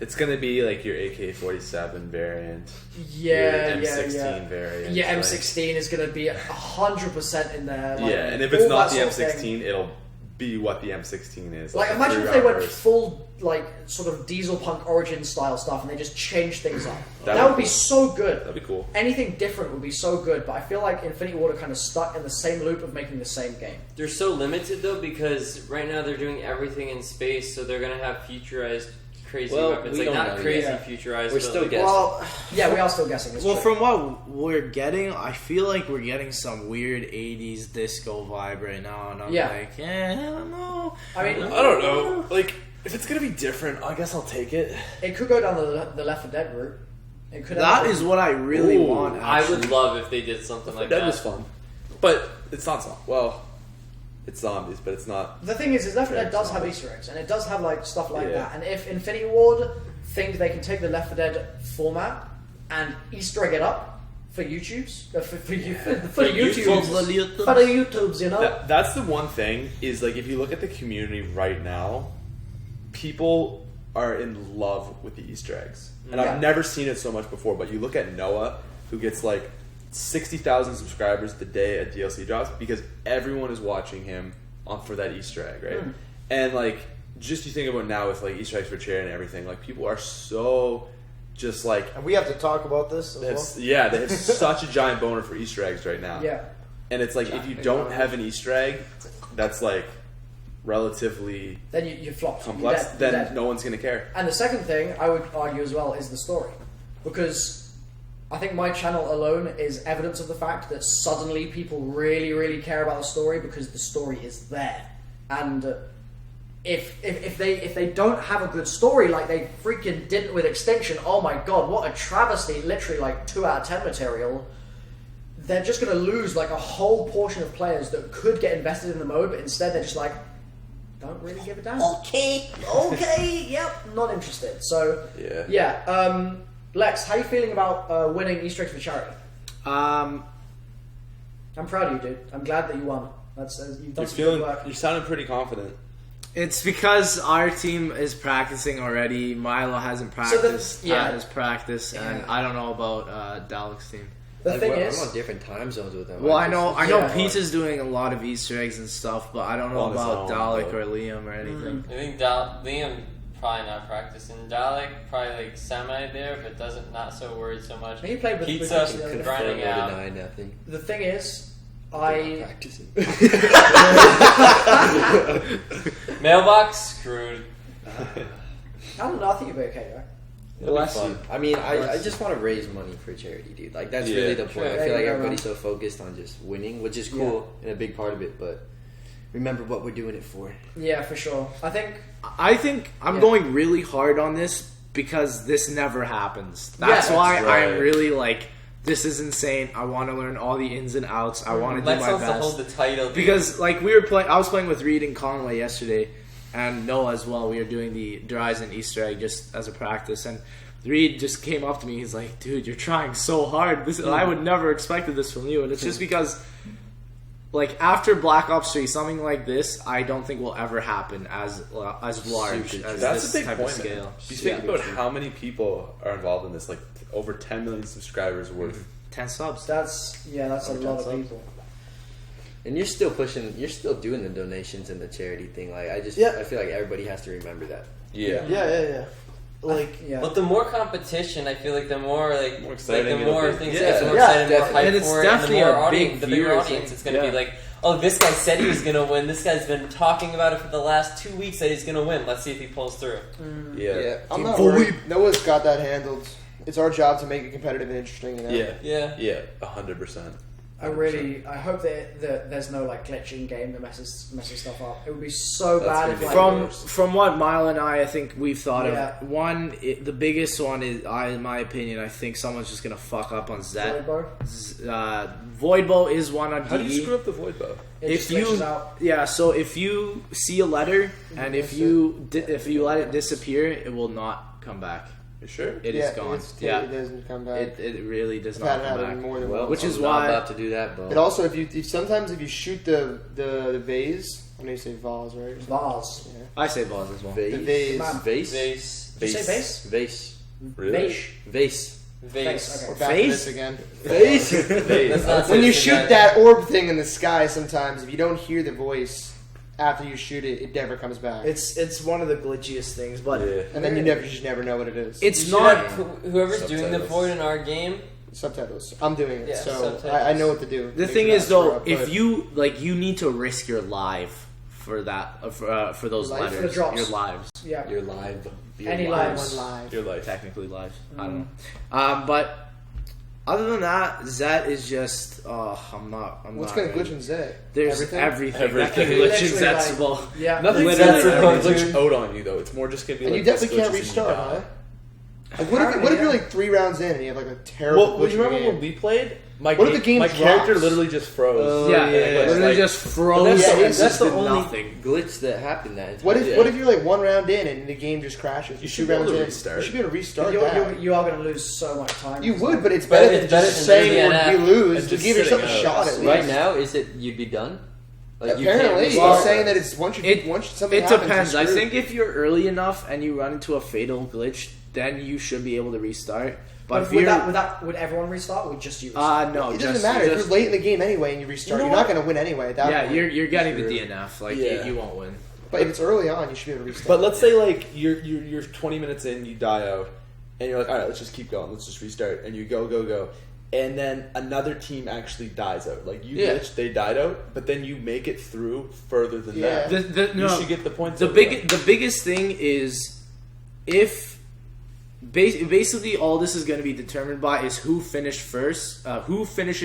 It's gonna be like your AK-47 variant. yeah, your M16 yeah. variant. Yeah, like- M16 is going to be 100% in there. Like, yeah, and if it's all not that the sort of thing. M16, it'll be what the M16 is. Like, a imagine if they went three-round burst. full, like, sort of Diesel Punk Origin style stuff and they just changed things up. That That would would be be- so good. That'd be cool. Anything different would be so good, but I feel like Infinity Ward are kind of stuck in the same loop of making the same game. They're so limited though because right now they're doing everything in space, so they're gonna have futurized crazy Well, weapons. we Like, don't not know crazy yet. futurized. We're but still like, guessing. Well, Yeah, we are still guessing. It's well, true. from what we're getting, I feel like we're getting some weird '80s disco vibe right now, and I'm like, I don't know. I mean, I don't know. Like, if it's gonna be different, I guess I'll take it. it could go down the Left 4 Dead route. It could. That is what I really Ooh, want. I Actually. would love if they did something like That that. was fun, but it's not well. It's zombies, but it's not. The thing is Left 4 Dead does have Easter eggs, and it does have like stuff like that. And if Infinity Ward think they can take the Left 4 Dead format and Easter egg it up for YouTube's for the YouTubes, you know. That's the one thing is like if you look at the community right now, people are in love with the Easter eggs, and Yeah. I've never seen it so much before. But you look at Noah, who gets like 60,000 subscribers the day a DLC drops because everyone is watching him for that Easter egg, right? And like, just you think about now with like Easter eggs for charity and everything, like people are so just like, And we have to talk about this as well. yeah, they have such a giant boner for Easter eggs right now. Yeah. And it's like if you don't have an Easter egg that's like relatively Then you flop. complex, You're then dead. no one's gonna care. And the second thing I would argue as well is the story, because I think my channel alone is evidence of the fact that suddenly people really, really care about the story because the story is there. And if they don't have a good story like they freaking didn't with Extinction, oh my god, what a travesty! Literally like 2 out of 10 material. They're just going to lose like a whole portion of players that could get invested in the mode, but instead they're just like, don't really give a damn. Okay, yep, not interested. So yeah. Lex, how are you feeling about winning Easter eggs for charity? I'm proud of you, dude. I'm glad that you won. You've done some good work. You're sounding pretty confident. It's because our team is practicing already. Milo hasn't practiced at his practice, and I don't know about Dalek's team. The thing I'm is, on different time zones with them. Well, I know Pete's doing a lot of Easter eggs and stuff, but I don't know On his about own, Dalek though. or Liam or anything. I think Liam probably not practicing. Dalek probably like semi there, but not so worried so much. he played with Pizza the other day. grinding out. Nothing. The thing is, Practicing. Mailbox screwed. I don't know. I think you'll be okay, right? It'll be fun. I mean, I just want to raise money for charity, dude. Like, that's really the point. I feel like everybody's so focused on just winning, which is cool and a big part of it, but remember what we're doing it for. Yeah, for sure. I think I'm going really hard on this because this never happens. That's why I'm really like, this is insane. I want to learn all the ins and outs. I want to do Lex my wants to best. hold the title, dude. Because like I was playing with Reed and Conway yesterday, and Noah as well. We were doing the Dryzen Easter egg just as a practice, and Reed just came up to me. He's like, "Dude, you're trying so hard. I would never expected this from you." And it's just because, like, after Black Ops 3, something like this, I don't think will ever happen as large as That's this a big type point. of scale. You think about how many people are involved in this, like over 10 million subscribers worth. 10 subs. that's a lot of people. And you're still doing the donations and the charity thing. Like, I feel like everybody has to remember that. Yeah. Like, But the more competition, I feel like the more More exciting the more it'll be. things Yeah. get more excited, more definitely. hype And it's for it, definitely and the more a big audience, the bigger viewer audience thing. it's going to be like, oh, this guy said he was going to win. This guy's been talking about it for the last 2 weeks that he's going to win. Let's see if he pulls through. Yeah. I'm not worried. Noah's got that handled. It's our job to make it competitive and interesting, you know? Yeah. 100%. I hope that there's no like glitch in game that messes stuff up. It would be so bad if like From what Mile and I think we've thought Yeah. of, the biggest one is, in my opinion, I think someone's just gonna fuck up on Zet. Voidbow is one on DE. How do you screw up the void bow? it just glitches out. So if you see a letter and if you let it disappear, it will not come back. You sure? It is gone. It doesn't come back. It really does I've not had it come happen back. more than Well, once. Which is I'm why- not about to do that, but It also, sometimes if you shoot the vase, I know you say vase, right? Vase. Yeah. I say balls as well. vase, The vase. Man. vase, Vase. Did you say base? vase, Really? Base. vase, Vase. Okay. We're back to Vase? this again. vase. That's not When you something shoot that orb thing in the sky, sometimes if you don't hear the voice after you shoot it, it never comes back. it's one of the glitchiest things, but And then you just never know what it is. It's You should not. have whoever's doing the Subtitles. void in our game. Subtitles. I'm doing it, Yeah, so subtitles. I know what to do. The Make thing sure is, I though, screw up, if but- you you need to risk your life for that for those Live? letters. For the drops. Your lives. Yeah. You're live. Any lives. lives. Your life. Technically lives. I don't know. But other than that, Zet is just. I'm not. What's not going to glitch in Zet? There's everything that can Everything. glitch in Literally, Zetable. Yeah. Nothing's Literally going to everything. glitch out on you though. It's more just going to be And like you definitely this can't glitches and you restart, die. huh? Like, what if you're like 3 rounds in and you have like a terrible Well, glitch you in the remember game? when we played? My What if the game my drops? character literally just froze. Yeah, Like, literally just froze. That's, and that's just the did only nothing. glitch that happened that entire What if Yeah. what if you're like 1 round in and the game just crashes? You Two should be able rounds to in. restart. You should be able to restart You that. are going to lose so much time. You would, but it's But better it's than better just than saying losing we an app lose. and To just give yourself a sitting shot out. at least. Right now, is it you'd be done? Like you Apparently, can't they're restart. saying that it's once something It happens, depends. you're I screwed. think if you're early enough and you run into a fatal glitch, then you should be able to restart. But if would you're would everyone restart or would just you restart? no, It just, doesn't matter if just- you're late in the game anyway and you restart. You know You're not what? going to win anyway. At that Yeah, point. you're getting the True. DNF. Like Yeah. you won't win. But if it's early on, you should be able to restart. But let's say like you're 20 minutes in, you die out, and you're like, all right, let's just keep going, let's just restart, and you go, and then another team actually dies out. Like you Yeah. glitched, they died out, but then you make it through further than Yeah. that. No, You should get the points. the up the biggest thing is if basically all this is going to be determined by is who finishes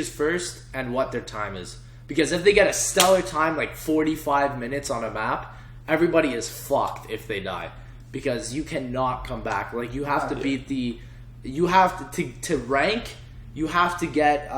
first and what their time is. Because if they get a stellar time like 45 minutes on a map, everybody is fucked if they die because you cannot come back. Like you have to beat you have to rank. You have to get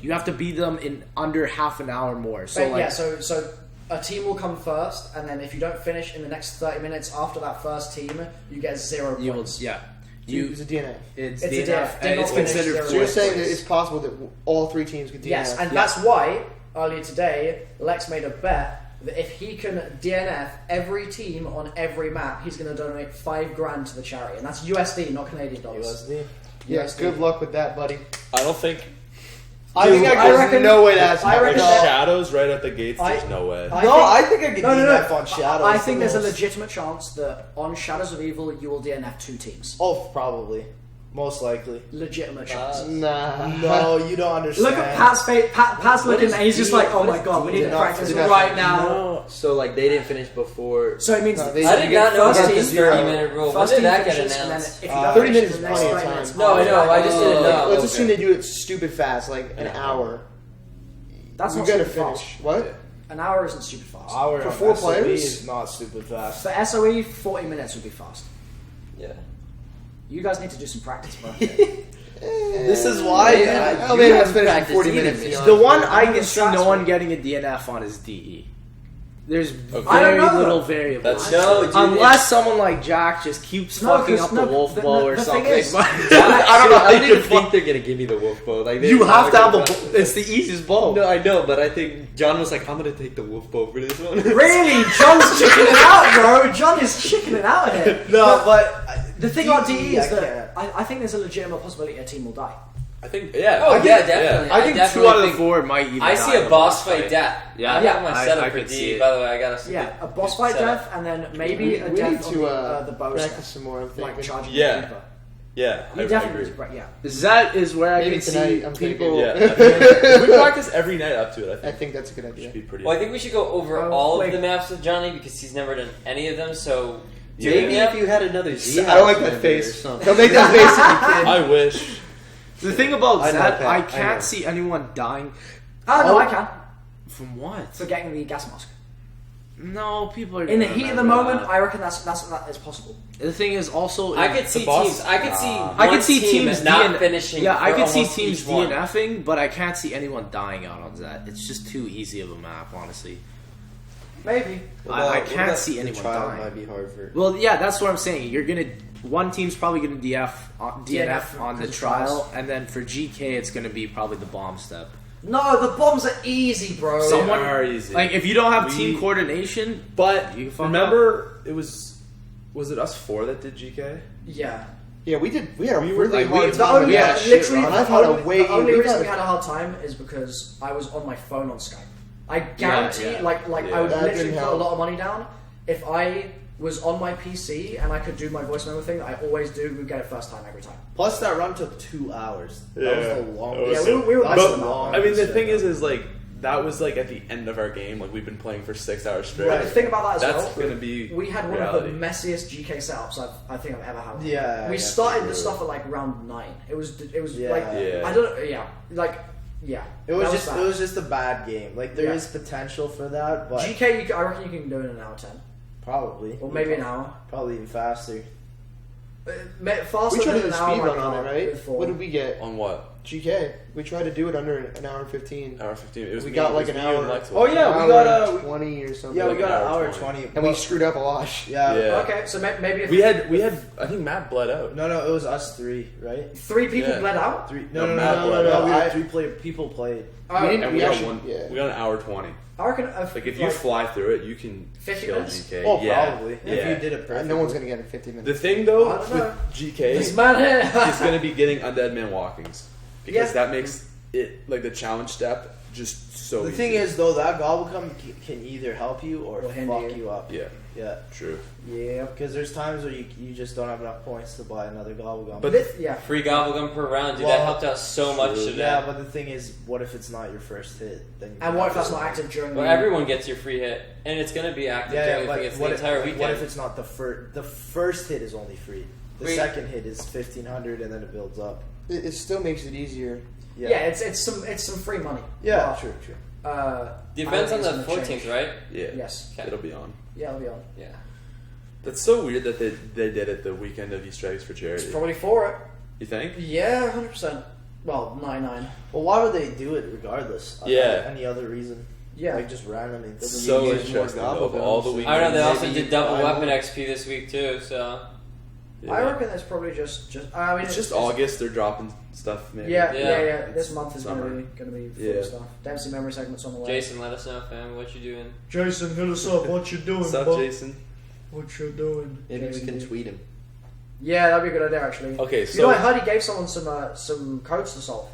you have to beat them in under half an hour more. So But like, yeah, so a team will come first, and then if you don't finish in the next 30 minutes after that first team, you get 0 you will points. it's a DNA. It's It's a DNF, DNF. and it's Did not finish considered 0 So you're points. saying that it's possible that all 3 teams could DNF? Yes, and that's why earlier today Lex made a bet that if he can DNF every team on every map, he's going to donate $5,000 to the charity, and that's USD, not Canadian dollars. USD. Yes, good luck with that, buddy. I don't think I think I there's reckon- no way that's I like reckon happening. that- shadows right at the gates. There's no way. I think I could No. DNF on Shadows. I think the there's a most. legitimate chance that on Shadows of Evil you will DNF 2 teams. Oh, probably. Most likely. Legitimate chance. Nah. No, you don't understand. Look at Pat's face. Pat's looking, is and he's just D- like, "Oh what my is god, we need to DNF? practice DNF. right now." So like they didn't finish before. So it means No, that they- I did not know first about team- this 30-minute rule. When First did team that get finishes, and then announced? if you don't 30 finish minutes in the is next plenty of 30 time. minutes, No, I know, I just didn't know. Let's Okay. assume they do it stupid fast, like an hour. That's You not gotta stupid finish. fast. What? An hour isn't stupid fast. Our For 4 SOE players? is not stupid fast. For SOE, 40 minutes would be fast. Yeah. You guys need to do some practice, bro. This is why. I'll be able to finish in 40 minutes. to be The honest one with you. I know can the see stats no one for- getting a DNF on is DE. There's I very don't know. little variables. No, dude, Unless someone like Jack just keeps No, fucking 'cause up the wolf bow or the something. thing is- But I don't know how I you don't can even think fuck. they're gonna give me the wolf bow. Like You have to have a. bow. It's the easiest bow. No, I know, but I think John was like, "I'm gonna take the wolf bow for this one." Really? John's chickening out, bro. John is chickening out here. No, but The thing about DE, DE is I that I think there's a legitimate possibility a team will die. I think, yeah. Oh, I think, yeah, definitely. I think definitely 2 out of think- 4 might even. I die see in a boss fight fight. death. Yeah, I got my I setup for could see D. it. By the way, I got a Yeah, a boss fight setup. death, and then maybe a we death need on to the bow practice stuff. some more. I'm Like thinking. charging Yeah. the Reaper. Yeah, You I definitely agree. need to, yeah. That is where I Maybe can tonight, see I'm thinking. people. Yeah, if we practice every night up to it. I I think think that's a good idea. should be pretty. Well, I think we should go over Oh, all wait. of the maps with Johnny because he's never done any of them. So Maybe if you had another Z. I don't like that face. Don't make that face if you I wish. The thing about I know that, that, I I know. can't see anyone dying Oh, no, I can. from what? For getting the gas mask. No, people are In the gonna heat of the remember moment, that. I reckon that is possible. The thing is also, I if could the see boss- teams. I could see. I one could see team teams not DN finishing. Yeah, I for could see almost teams each one. DNFing, but I can't see anyone dying out on that. It's just too easy of a map, honestly. Maybe. I can't see anyone trial dying. might be hard for. Well, yeah, that's what I'm saying. You're gonna one team's probably gonna DNF DNF on the because of trial, trials. and then for GK it's gonna be probably the bomb step. No, the bombs are easy, bro. Someone- They are easy. Like if you don't have We- team coordination, But You can fuck remember, it was it us 4 that did GK? Yeah. Yeah, we did. We had a We were- really like, we- hard the time. only, with yeah, that shit, literally, Ron. the I've had a only, way. the only we've reason had we a- had a hard time is because I was on my phone on Skype. I guarantee, yeah. like Yeah. I would That literally didn't put a help. lot of money down. If I was on my PC and I could do my voice memo thing that I always do, we'd get it first time every time. Plus, that run took 2 hours. That Yeah. was the longest. That was Yeah, we were That's messing But them up. long. I mean, the Shit. thing is like that was like at the end of our game. Like we've been playing for 6 hours straight. Right. The thing about that as That's well, gonna be we had one reality. of the messiest GK setups I think I've ever had. Yeah, we yeah, started the for stuff at like round 9. It was Yeah. like Yeah. I don't yeah like yeah. It was that just bad. it was just a bad game. Like there Yeah. is potential for that, but GK. I reckon you can do it in an hour 10 probably or maybe an hour. probably even faster. Faster We tried to than do a an hour. speed like run on it, right? before. What did we get? On what? GK. We tried to do it under an hour and 15. Hour 15. It was We me- got it like was an me and hour. Lex. Oh, yeah, we Hour got and a- 20 or something. Yeah, like we got an an hour hour 20. 20. And we screwed up a lot. Yeah. Yeah. Okay, so maybe if We had. I think Matt bled out. No, it was us three, right? 3 people Yeah. bled out. Three. No, No, Matt bled out. We I- had 3 people played. Oh, didn't- And we we got actually- one. yeah. We got an hour 20. I reckon Like if you fly through it, you can 50 kill minutes? GK. Oh, yeah. probably. Yeah. If you did it perfectly. No one's going to get it in 50 minutes. The thing though I don't with know. GK this man here. is going to be getting undead man walkings because Yeah. that makes it like the challenge step just so. The easy. thing is, though, that gobblegum can either help you or Or hinder fuck you. you up. yeah, Yeah. true. Yeah. Because there's times where you just don't have enough points to buy another gobblegum. But Yeah. Free gobblegum per round, dude. Well, that helped out so much true. today. yeah, but the thing is, what if it's not your first hit? Then you And what if that's not active during Well, the everyone gets your free hit, and it's going to be active Yeah, during but the, it's the what entire if, weekend. what if it's not the first? The first hit is only free. The Wait. second hit is 1,500, and then it builds up. It still makes it easier. Yeah, it's some free money. Yeah, But, true. The I event's don't on think the it's gonna 14th, change. right? Yeah, Yes. Okay. it'll be on. Yeah, I'll be on. Yeah. That's so weird that they did it the weekend of Easter eggs for charity. It's probably for it. You think? Yeah, 100%. Well, 99. Well, why would they do it regardless? Yeah. Any other reason? Yeah. Like just randomly. It doesn't So use more interesting. Though, of gobblegums. all the weekends. I don't know. They also Maybe did double buy weapon more. XP this week too. So Yeah. I reckon that's probably just. I mean, It's just August. They're dropping stuff. Maybe. Yeah, Yeah. yeah. This month is Summer. gonna be full Yeah. of stuff. Dempsey memory segments on the way. Jason, let us know, fam. What you doing? Jason, hit us up. What you doing? What's up, bud? Jason? What you doing? Maybe we Jason, can dude. tweet him. Yeah, that'd be a good idea actually. Okay, You so know, I heard he gave someone some codes to solve.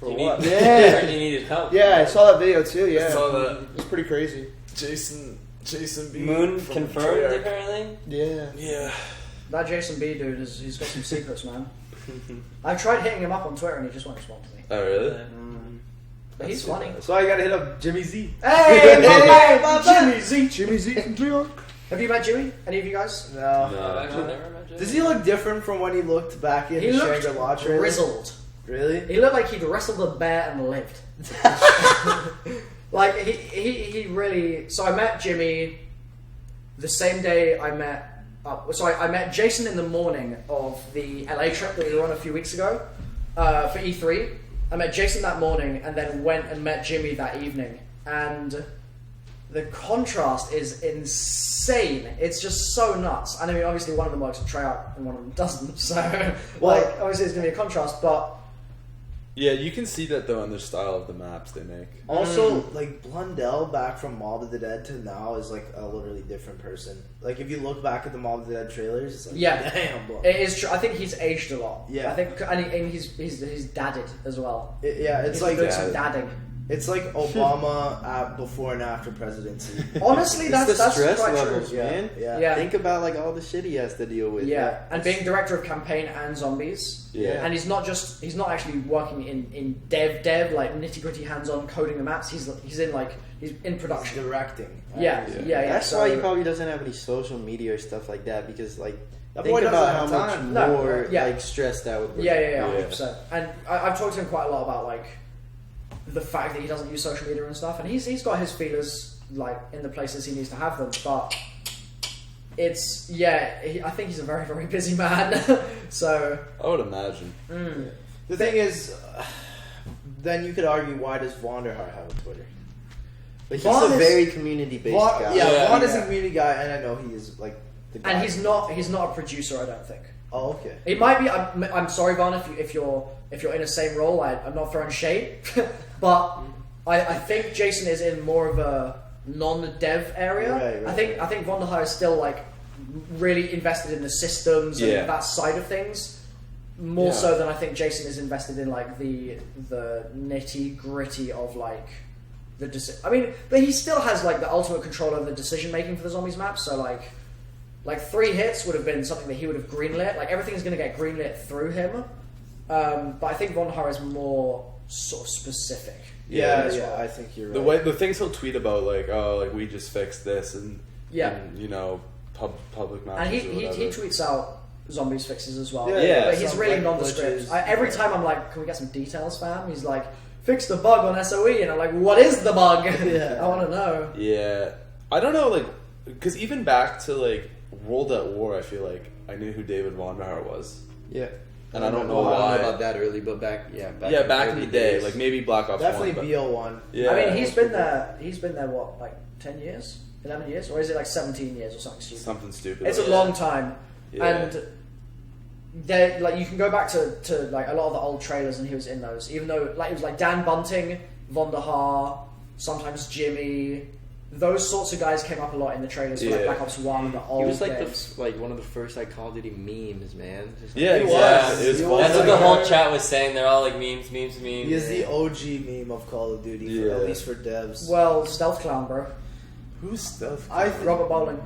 For You what? Need, Yeah. you needed help. Yeah, I saw that video too. Yeah. saw that. It's pretty crazy. Jason B. Moon from confirmed Treyarch. apparently. Yeah. Yeah. That Jason B dude he's got some secrets, man. I tried hitting him up on Twitter and he just won't respond to me. Oh really? But he's funny. So I gotta hit up Jimmy Z. Hey, my man, Jimmy Z. Jimmy Z from New York. Have you met Jimmy? Any of you guys? No. I've No. actually never met Jason. Does he look different from when he looked back in He the looked Shangri-La trailer? grizzled. Really? He looked like he'd wrestled a bear and lived. Like he really. So I met Jimmy the same day I met. I met Jason in the morning of the LA trip that we were on a few weeks ago for E3. I met Jason that morning and then went and met Jimmy that evening. And the contrast is insane. It's just so nuts. And I mean, obviously, one of them works at Treyarch and one of them doesn't. So, like, obviously, it's going to be a contrast. But Yeah, you can see that though in the style of the maps they make. Also, like Blundell back from Mob of the Dead to now is like a literally different person. Like if you look back at the Mob of the Dead trailers, it's like Yeah. damn. Bro. it is true. I think he's aged a lot. Yeah. I think, and he's dadded as well. It's He's like doing some dadding. it's like Obama before and after presidency. Honestly, It's that's the stress quite levels, true. man. Yeah. Yeah. Think about like all the shit he has to deal with. Yeah, and being director of campaign and zombies. Yeah. And he's not actually working in dev like nitty gritty hands on coding the maps. He's in production. Directing. Yeah. That's so, why he probably doesn't have any social media or stuff like that because like That think boy about doesn't how have much time. No, more yeah. like stress that would bring. Yeah, 100%. And I've talked to him quite a lot about like the fact that he doesn't use social media and stuff, and he's got his feelers like in the places he needs to have them, but it's I think he's a very, very busy man. So I would imagine. The thing is, then you could argue, why does Vonderhaar have a Twitter? But he's Vaughn a is- very community based guy. Yeah. Vaughn is a community guy, and I know he is like the guy. and he's not a producer, I don't think. Oh, okay. It might be. I'm sorry, Vaughn, if you're in the same role. I'm not throwing shade, but I think Jason is in more of a non-dev area. Right. I think Vonderhaar is still like really invested in the systems and Yeah. that side of things more so than I think Jason is invested in like the nitty gritty of like the I mean, but he still has like the ultimate control over the decision making for the zombies map. So like 3 hits would have been something that he would have greenlit. Like everything's going to get greenlit through him. But I think Vonderhaar is more sort of specific. Yeah, I think you're right. The things he'll tweet about, like, oh, like we just fixed this, and you know, public matches. And he tweets out zombies fixes as well. Yeah. But he's really nondescript. Every time I'm like, can we get some details, fam? He's like, fix the bug on SOE, and I'm like, what is the bug? I want to know. Yeah, I don't know, like, because even back to like World at War, I feel like I knew who David Vonderhaar was. Yeah. And I don't know why. I don't know about that early, but back in the day, like maybe Black Ops 1. Definitely BO1. Yeah. I mean, he's been there what, like 10 years? 11 years? Or is it like 17 years or something stupid? Something stupid. It's a long time. Yeah. And they, like, you can go back to like a lot of the old trailers and he was in those. Even though like it was like Dan Bunting, Vonderhaar, sometimes Jimmy. Those sorts of guys came up a lot in the trailers for like Black Ops 1, the old He was like games. one of the first like Call of Duty memes, man. Just Yeah, like, exactly. That's what the whole chat was saying. They're all like memes. He is the OG meme of Call of Duty, at least for devs. Well, Stealth Clown, bro. Who's Stealth? Robert Bowling.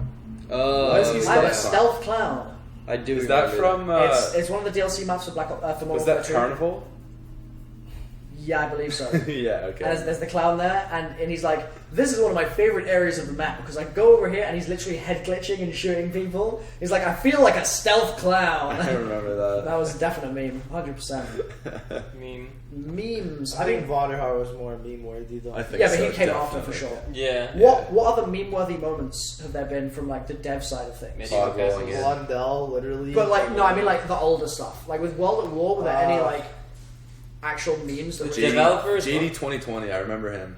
Why is he I'm a Stealth Stealth Clown. I do. Is that from? It's one of the DLC maps for Black Ops. For Was Modern that Warfare 2. Carnival? Yeah, I believe so. Yeah, okay. And there's the clown there, and he's like, this is one of my favorite areas of the map, because I go over here and he's literally head glitching and shooting people. He's like, I feel like a stealth clown. I remember that. That was a definite meme, 100%. Meme. Memes. I think Vonderhaar was more meme-worthy, though. I think yeah, but so, he came definitely. after for sure. Yeah. What other meme-worthy moments have there been from like the dev side of things? Medieval Castle, yeah. Blundell, literally. But like, no, I mean like the older stuff. Like with World at War, were there any like actual memes that were Developers? JD 2020, I remember him.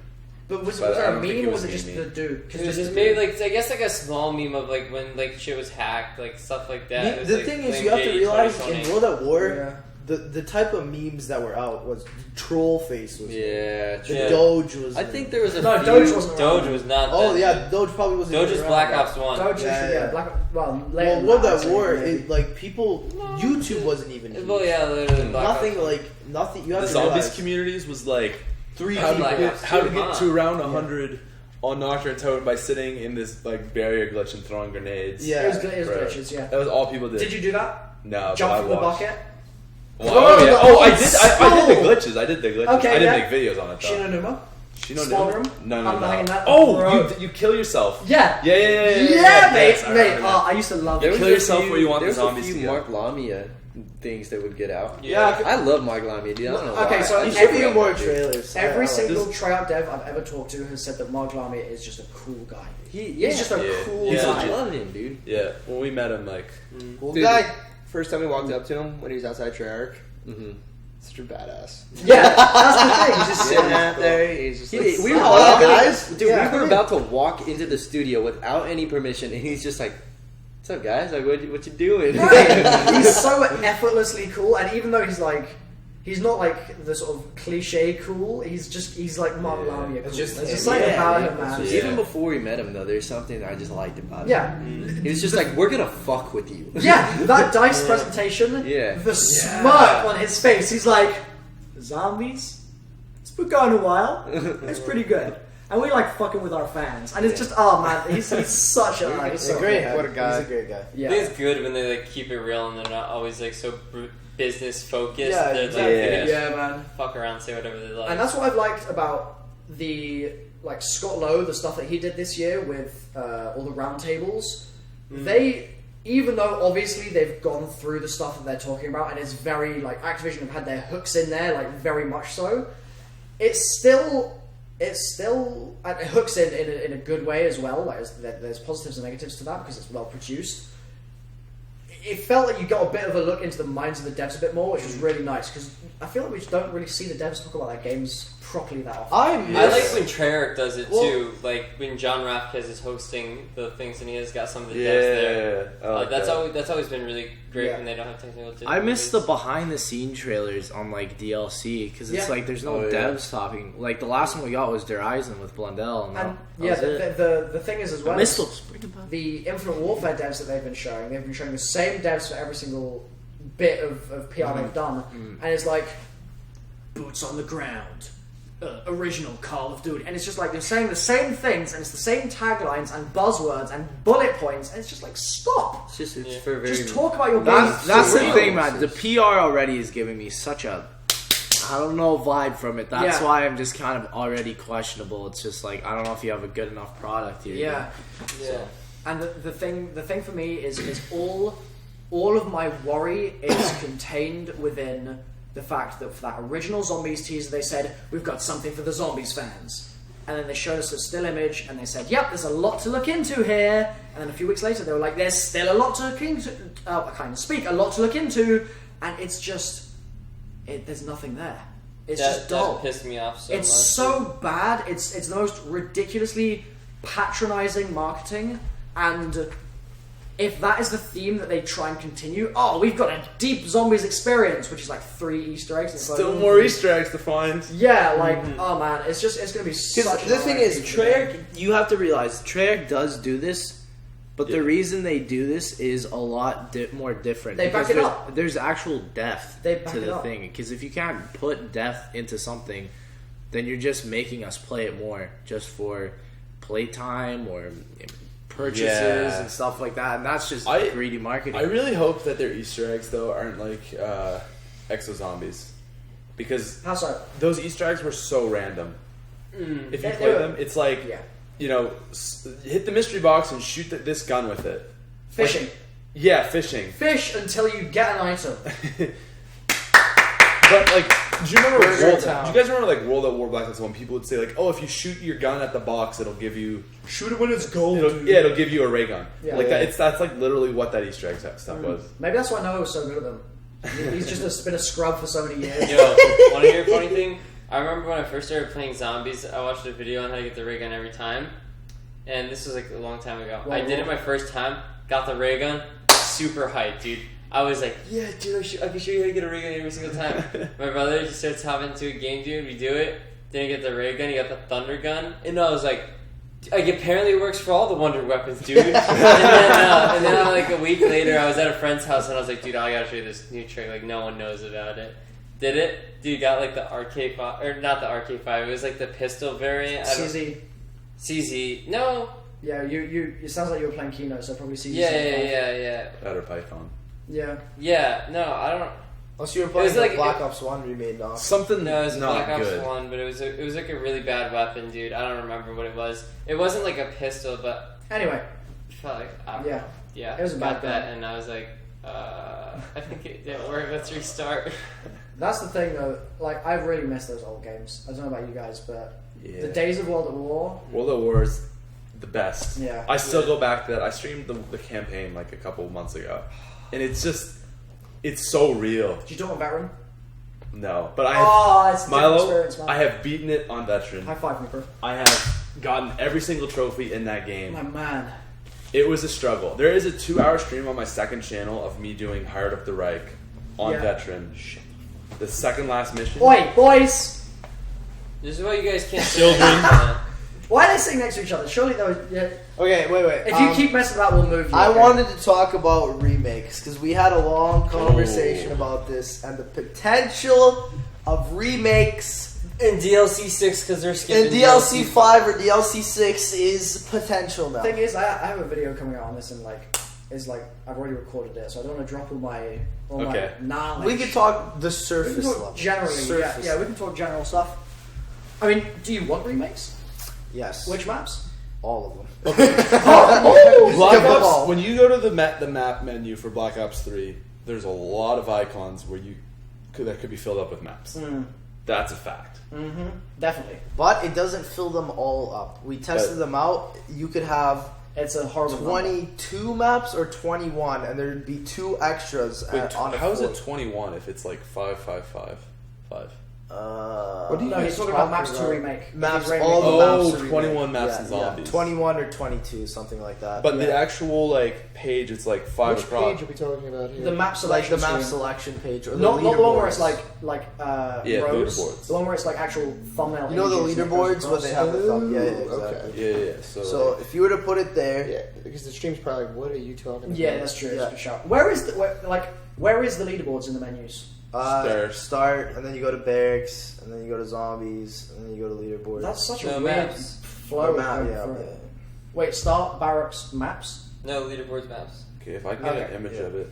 But was But I there a don't think meme it or was was it just meme. the dude? It was just maybe like, I guess like a small meme of like when like shit was hacked, like stuff like that. It was, The like, thing is, playing you have to JD realize 2020. in World at War, Yeah. the type of memes that were out was troll face was Yeah, the Yeah. Doge was I think there was a No, few, Doge wasn't around. Doge was not. Oh that yeah, Doge probably wasn't Doge even is around. Black Ops 1. Doge Yeah. Black well, later Well, than World that, at so War, maybe. it, like people, YouTube wasn't even Well, yeah, literally Black nothing Ops 1. like nothing. You have The to zombies realize, communities was like That's Black Ops how to 2, get huh? to around 100 on Nocturne Toad by sitting in this like barrier glitch and throwing grenades. Yeah. It was Bro. glitches, yeah. That was all people did. Did you do that? No, Jump but I from the watched. bucket? Oh, yeah. Oh, I did. I did Skull! the glitches. I did the glitches. Okay, I didn't yeah. make videos on it though. Shinonuma? Small room? No, I'm not hanging that. Oh, Bro. you kill yourself. Yeah. Yeah, mate. Yes, I Mate, remember that. I used to love There it. was Kill a yourself few- where you want the there was zombies a to few go. Mark Lamia things that would get out. Yeah. I love Mark Lamia, dude. I don't know Okay, why. so I you just should be love in more that dude. trailers. Every I like single this. tryout dev I've ever talked to has said that Mark Lamia is just a cool guy. He's He's just a Yeah. cool He's I guy. love him, dude. Yeah, when we met him, like Cool Dude. guy. First time we walked up to him when he was outside Treyarch. Mm-hmm. Such a badass. Yeah, that's the thing. He's just sitting out there. He's just like, We were, "Oh, about, guys. dude, Yeah, we were come about to walk into the studio without any permission, and he's just like, "What's up, guys? Like, what you doing?" Right. He's so effortlessly cool, and even though he's not like the sort of cliche cool, he's like Mark Lamia cool. It's just There's him. just something Yeah, about yeah. him, man. Yeah. Even before we met him, though, there's something I just liked about him. Yeah. He was just like, "We're gonna fuck with you." Yeah, that DICE presentation, Yeah. the smirk on his face, he's like, zombies? It's been going a while. It's pretty good. And we like fucking with our fans. And it's just, oh man, he's such a, he's He's so a great. cool. What a guy. He's a great guy. I Yeah. think it's good when they like keep it real and they're not always like so business focused. Yeah, They're exactly. like, they can Yeah, man. fuck around, say whatever they like. And that's what I've liked about the like Scott Lowe, the stuff that he did this year with all the roundtables. They, even though obviously they've gone through the stuff that they're talking about, and it's very like Activision have had their hooks in there, like very much so. It hooks in a good way as well. Like there's positives and negatives to that because it's well produced. It felt like you got a bit of a look into the minds of the devs a bit more, which was really nice because I feel like we just don't really see the devs talk about their games properly that often. I like when Treyarch does it too, like when John Rafkes is hosting the things and he has got some of the devs there. I like that's that. always been really great Yeah. when they don't have technical difficulties. I miss the behind the scene trailers on like DLC because it's Yeah. like there's no Oh, yeah. devs talking. Like the last one we got was Horizon with Blundell, and And that yeah, was it. the thing is as well. I miss those. Bring them back. The Infinite Warfare devs that they've been showing the same devs for every single bit of PR they've done, and it's like boots on the ground, original Call of Duty, and it's just like they're saying the same things, and it's the same taglines and buzzwords and bullet points, and it's just like stop, It's Yeah. for very. just talk about your game. That's the for real. thing, man. The PR already is giving me such a I don't know, vibe from it. That's Yeah. why I'm just kind of already questionable. It's just like, I don't know if you have a good enough product here. Yeah. Yeah. And the thing for me is all of my worry is contained within the fact that for that original Zombies teaser they said, we've got something for the Zombies fans. And then they showed us a still image and they said, yep, there's a lot to look into here. And then a few weeks later they were like, there's still a lot to look into. I can't even speak, a lot to look into. And it's just, there's nothing there. It's just dull. That pissed me off so much. It's so bad. It's the most ridiculously patronizing marketing. And if that is the theme that they try and continue, we've got a deep Zombies experience, which is like 3 Easter eggs. And Still more Easter eggs to find. Yeah, like, oh man, it's going to be such The thing is, Treyarch, you have to realize, Treyarch does do this, but the reason they do this is a lot more different. They back it up. There's actual depth They back to it the up. thing. Because if you can't put depth into something, then you're just making us play it more just for playtime or purchases and stuff like that, and that's just greedy marketing. I really hope that their Easter eggs though aren't like Exo Zombies, because How so? those Easter eggs were so random. If you They play were- them, it's like hit the mystery box and shoot this gun with it. Fishing. Yeah, fishing. Fish until you get an item. But like, do you remember Burger World? Do Town. you guys remember like World at War Black Ops 1? People would say like, "Oh, if you shoot your gun at the box, it'll give you Shoot it when it's gold. it'll give you a ray gun." Yeah. Like that. That's like literally what that Easter egg stuff was. Maybe that's why Noah was so good at them. He's just been a scrub for so many years. Yo, want to hear a funny thing? I remember when I first started playing Zombies, I watched a video on how to get the ray gun every time. And this was like a long time ago. I did it my first time, got the ray gun, super hyped, dude. I was like, yeah, dude, I can show you how to get a ray gun every single time. My brother just starts hopping into a game, dude. We do it. Didn't get the ray gun, he got the thunder gun. And I was like, apparently it works for all the wonder weapons, dude. and then like a week later, I was at a friend's house and I was like, dude, I gotta show you this new trick. Like, no one knows about it. Did it? Dude, got like the RK5, or not the RK5, it was like the pistol variant. CZ. No. Yeah, you. It sounds like you were playing Kino, so probably CZ. Yeah. Better Python. Yeah. Yeah, no, I don't. Unless you were playing like- Black Ops 1 remade now. Something No, it was not Black Ops good. 1, but it was like a really bad weapon, dude. I don't remember what it was. It wasn't like a pistol, but Anyway, it felt like yeah. It was a got bad gun. that, and I was like, I think it didn't work. Let's restart. that's the thing though. Like, I really miss those old games. I don't know about you guys, but the days of World at War. World at War is the best. Yeah. I still go back to that. I streamed the campaign like a couple of months ago, and it's so real. Did you do it on Veteran? No, but I have it's a different Milo. experience, man. I have beaten it on Veteran. High five me, bro. I have gotten every single trophy in that game. My man. It was a struggle. There is a 2-hour stream on my second channel of me doing Heart of the Reich on Veteran. The second last mission. Oi, boys! This is why you guys can't Children. Why are they sitting next to each other? Surely those. Yeah. Okay, wait. If you keep messing about, we'll move you. I okay? wanted to talk about remakes because we had a long conversation about this and the potential of remakes in DLC 6 because they're skipping in DLC 5 or DLC 6 is potential now. The thing is, I have a video coming out on this, and I've already recorded it, so I don't want to drop all my knowledge. We could talk the We surface can talk level. generally. Surface Yeah, we can talk general stuff. I mean, do you want remakes? Yes. Which maps? All of them. Black Ops. When you go to the map menu for Black Ops 3, there's a lot of icons where that could be filled up with maps. That's a fact. Mm-hmm. Definitely. But it doesn't fill them all up. We tested them out. You could have It's a horrible 22 maps or 21, and there'd be 2 extras Wait, on a how is it fourth. 21 if it's like 5, 5, 5, 5? What do you No, he's talking about maps to remake. Maps, He's all the Oh, maps. are 21 remade. maps and zombies. 21 or 22, something like that. But the actual page, it's like 5 Which across. page are we talking about here? The map like selection the map screen. selection page, or Not the one where it's leaderboards. like Yeah, rows. leaderboards. The one where it's like actual thumbnail. You know the images and it goes leaderboards where across. they have the thumb. Yeah, Okay. exactly. Yeah. So if you were to put it there, Yeah, because the stream's probably like, what are you talking about? Yeah, that's true. Yeah. That's a good shout. Where is the leaderboards in the menus? start, and then you go to barracks, and then you go to zombies, and then you go to leaderboards. That's such a No, weird maps. flow. Map, yeah. Wait, start barracks maps. No leaderboards maps. Okay, if I can get Okay. an image of it.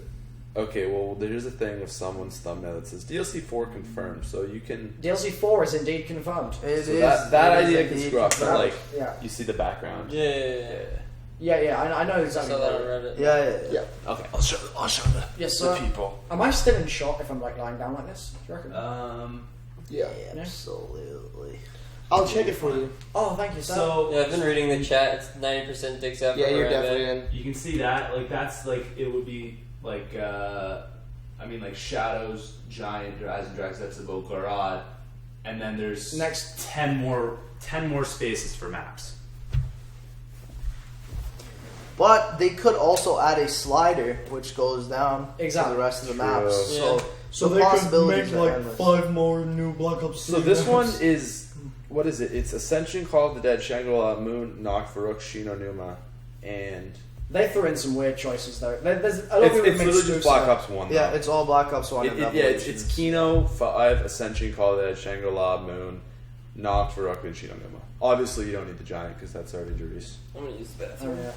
Okay, well, there's a thing with someone's thumbnail that says DLC 4 confirmed, so you can. DLC 4 is indeed confirmed. It So is. that it is idea can indeed screw up, but confirmed. like Yeah. you see the background. Yeah. I know exactly. Saw that on Reddit. Yeah. Okay, I'll show the Yes, the sir. people. Am I still in shot if I'm like lying down like this? Do you reckon? Yeah. Absolutely. I'll check it for you. Oh, thank you, sir. So Yeah, I've been reading the chat. It's 90% dicks out. Yeah, you're for Reddit. definitely in. you can see that, like that's like it would be like like Shadows, Giant, Rise and Drags, that's about Gorod, and then there's Next. 10 more spaces for maps. But they could also add a slider which goes down Exactly. to the rest of the True. maps. Yeah. So the they could possibilities make are like endless. 5 more new Black Ops 3 So this maps. one is what is it? It's Ascension, Call of the Dead, Shangri-La, Moon, Noct, Farouk, Shino Numa, and They threw in some weird choices though. There's a lot of it's people literally just Black Ops 1. Yeah, though. it's all Black Ops 1 and Yeah, it's Revelations. Kino, 5, Ascension, Call of the Dead, Shangri-La, Moon, Noct, Farouk, and Shino Numa. Obviously, you don't need the Giant because that's already Jarice. I'm gonna use the Oh, bathroom. yeah.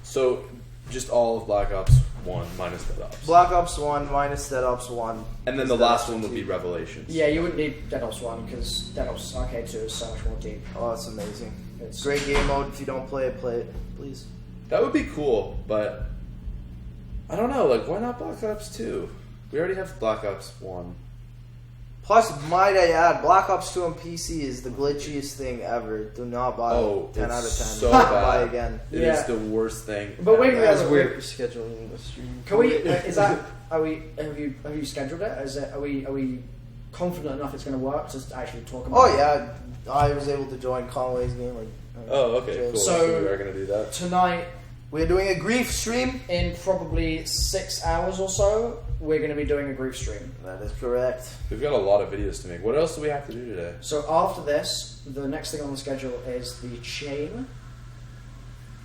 So just all of Black Ops 1 minus Dead Ops. Black Ops 1 minus Dead Ops 1. And then the Dead last Ops one would 2. be Revelations. Yeah, you wouldn't need Dead Ops 1 because Dead Ops Arcade 2 is so much more deep. Oh, it's amazing. It's Great game mode. If you don't play it, please. That would be cool, but I don't know. Like, why not Black Ops 2? We already have Black Ops 1. Plus, might I add, Black Ops 2 on PC is the glitchiest thing ever. Do not buy Oh, it. 10 out of 10. it's so Buy bad. again. It is Yeah. the worst thing. But wait, ever. wait, That's wait, weird wait. for scheduling a stream. Can we? Is that? Are we? Have you scheduled it? Is it? Are we confident enough it's going to work to actually talk about? Oh, it? yeah. I was able to join Conway's game. Oh, okay, cool. So- So we are going to do that. Tonight, We're doing a grief stream. in probably 6 hours or so, we're going to be doing a grief stream. That is correct. We've got a lot of videos to make. What else do we have to do today? So after this, the next thing on the schedule is the chain.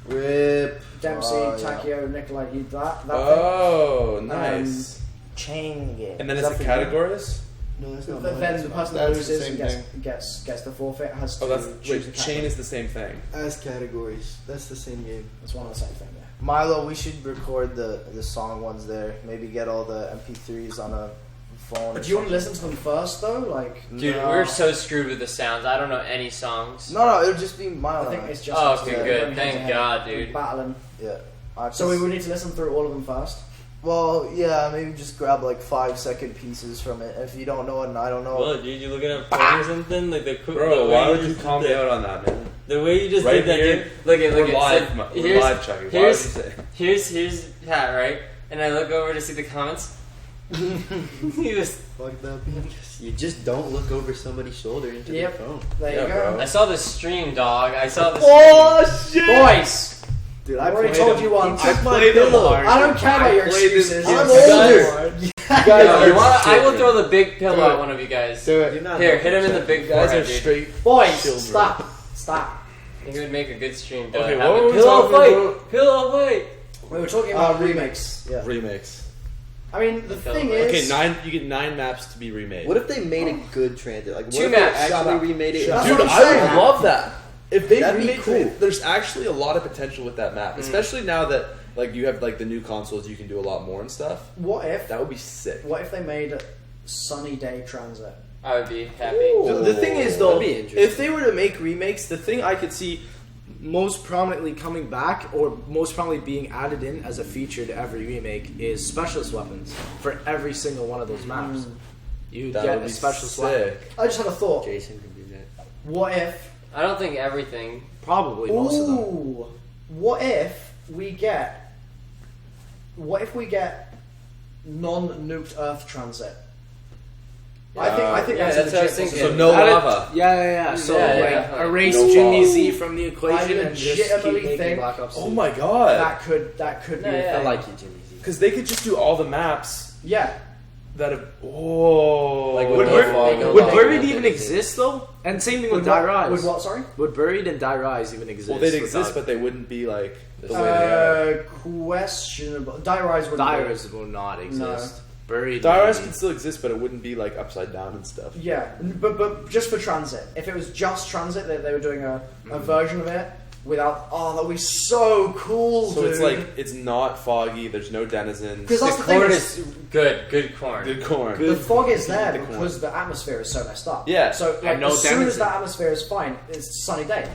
Rip. Dempsey, Oh, yeah. Takio, Nikolai, you that Oh, nice. Chain game. And then Is it's that the for you? categories? No, that's thing. not Then mine. the person that That's loses the and same gets the forfeit has to Oh, that's choose the wait. Chain category. is the same thing. As categories. That's the same game. It's one and the same thing. Yeah. Milo, we should record the song ones there. Maybe get all the MP3s on a phone. But do you want to listen to them first though? Like, Dude, No. we're so screwed with the sounds. I don't know any songs. No, it'll just be Milo. I think it's just. Oh, us okay, two good. going Thank head-to-head God, and dude. Battling. Yeah. So we would need to listen through all of them first. Well, yeah, maybe just grab like 5-second pieces from it. If you don't know it and I don't know it. What, dude? You looking at porn or something? Like the Bro, the why way would you you just call did me that- out on that, man? The way you just Right did that, here, dude. Look at, We're live, So we're here's, live, Chucky. Why would you here's, say? here's Pat, right? And I look over to see the comments. He was. Fuck that bitch. You just don't look over somebody's shoulder into Yep. their phone. There Yeah, you go. bro. I saw the stream, dog. I saw the. Oh shit! Boys, Dude, I already told you once. I played them hard. I don't care about your played this excuses. game I'm so older. hard. Yo, you wanna, I will shit, throw the big pillow Do it. at one of you guys. Do it. You're not Here, hit him in the big You guys forehead, are dude. straight. Boys, Children. stop. I think it would make a good stream. Though. Okay, Have what a were we pillow talking fight. about? Pillow fight. We were talking about remakes. Yeah. Remakes. I mean, the thing Okay, is, you get 9 maps to be remade. What if they made a good transit? Like, what 2 if maps. they Shut actually up. remade it? That's Dude, what I'm I would saying. love that. If they That'd be remade cool. it, there's actually a lot of potential with that map, especially now that like you have like the new consoles, you can do a lot more and stuff. what if That would be sick. they made sunny day transit? I would be happy. The thing is, though, That'd be interesting. if they were to make remakes, the thing I could see most prominently coming back or most prominently being added in as a feature to every remake is specialist weapons for every single one of those maps. You That get would a be specialist weapon. sick. I just had a thought. Jason can do that. What if? I don't think everything. Probably most of them. Ooh, what if we get? What if we get non-nuked Earth transit? I think yeah, that's, that's what I was a legit thinking. So possibility. no That lava. Yeah. So Yeah, like yeah. erase No Jimmy balls. Z from the equation and just keep legitimately making think- Black Ops. Oh my god. That could be Yeah, a yeah. I thing. like you, Jimmy Z. Because they could just do all the maps Yeah. that have. Oh. Like Would, with Bur- no fog, no would fog, Buried nothing. even exist though? And same thing with Would Die what? Rise. Would what? Sorry. Would Buried and Die Rise even exist? Well, they'd exist, without- but they wouldn't be like the way they are. Questionable. Die Rise would. Die Rise will not exist. Buried. Dairos maybe. can still exist, but it wouldn't be like upside down and stuff. Yeah, but just for transit. If it was just transit, that they were doing a version of it, without. Oh, that would be so cool, So dude. it's like it's not foggy. There's no denizens. Because that's The the thing. corn is good corn. Good corn. The fog is there The corn. because the atmosphere is so messed up. Yeah. So like, no as soon as denizen. that atmosphere is fine, it's a sunny day.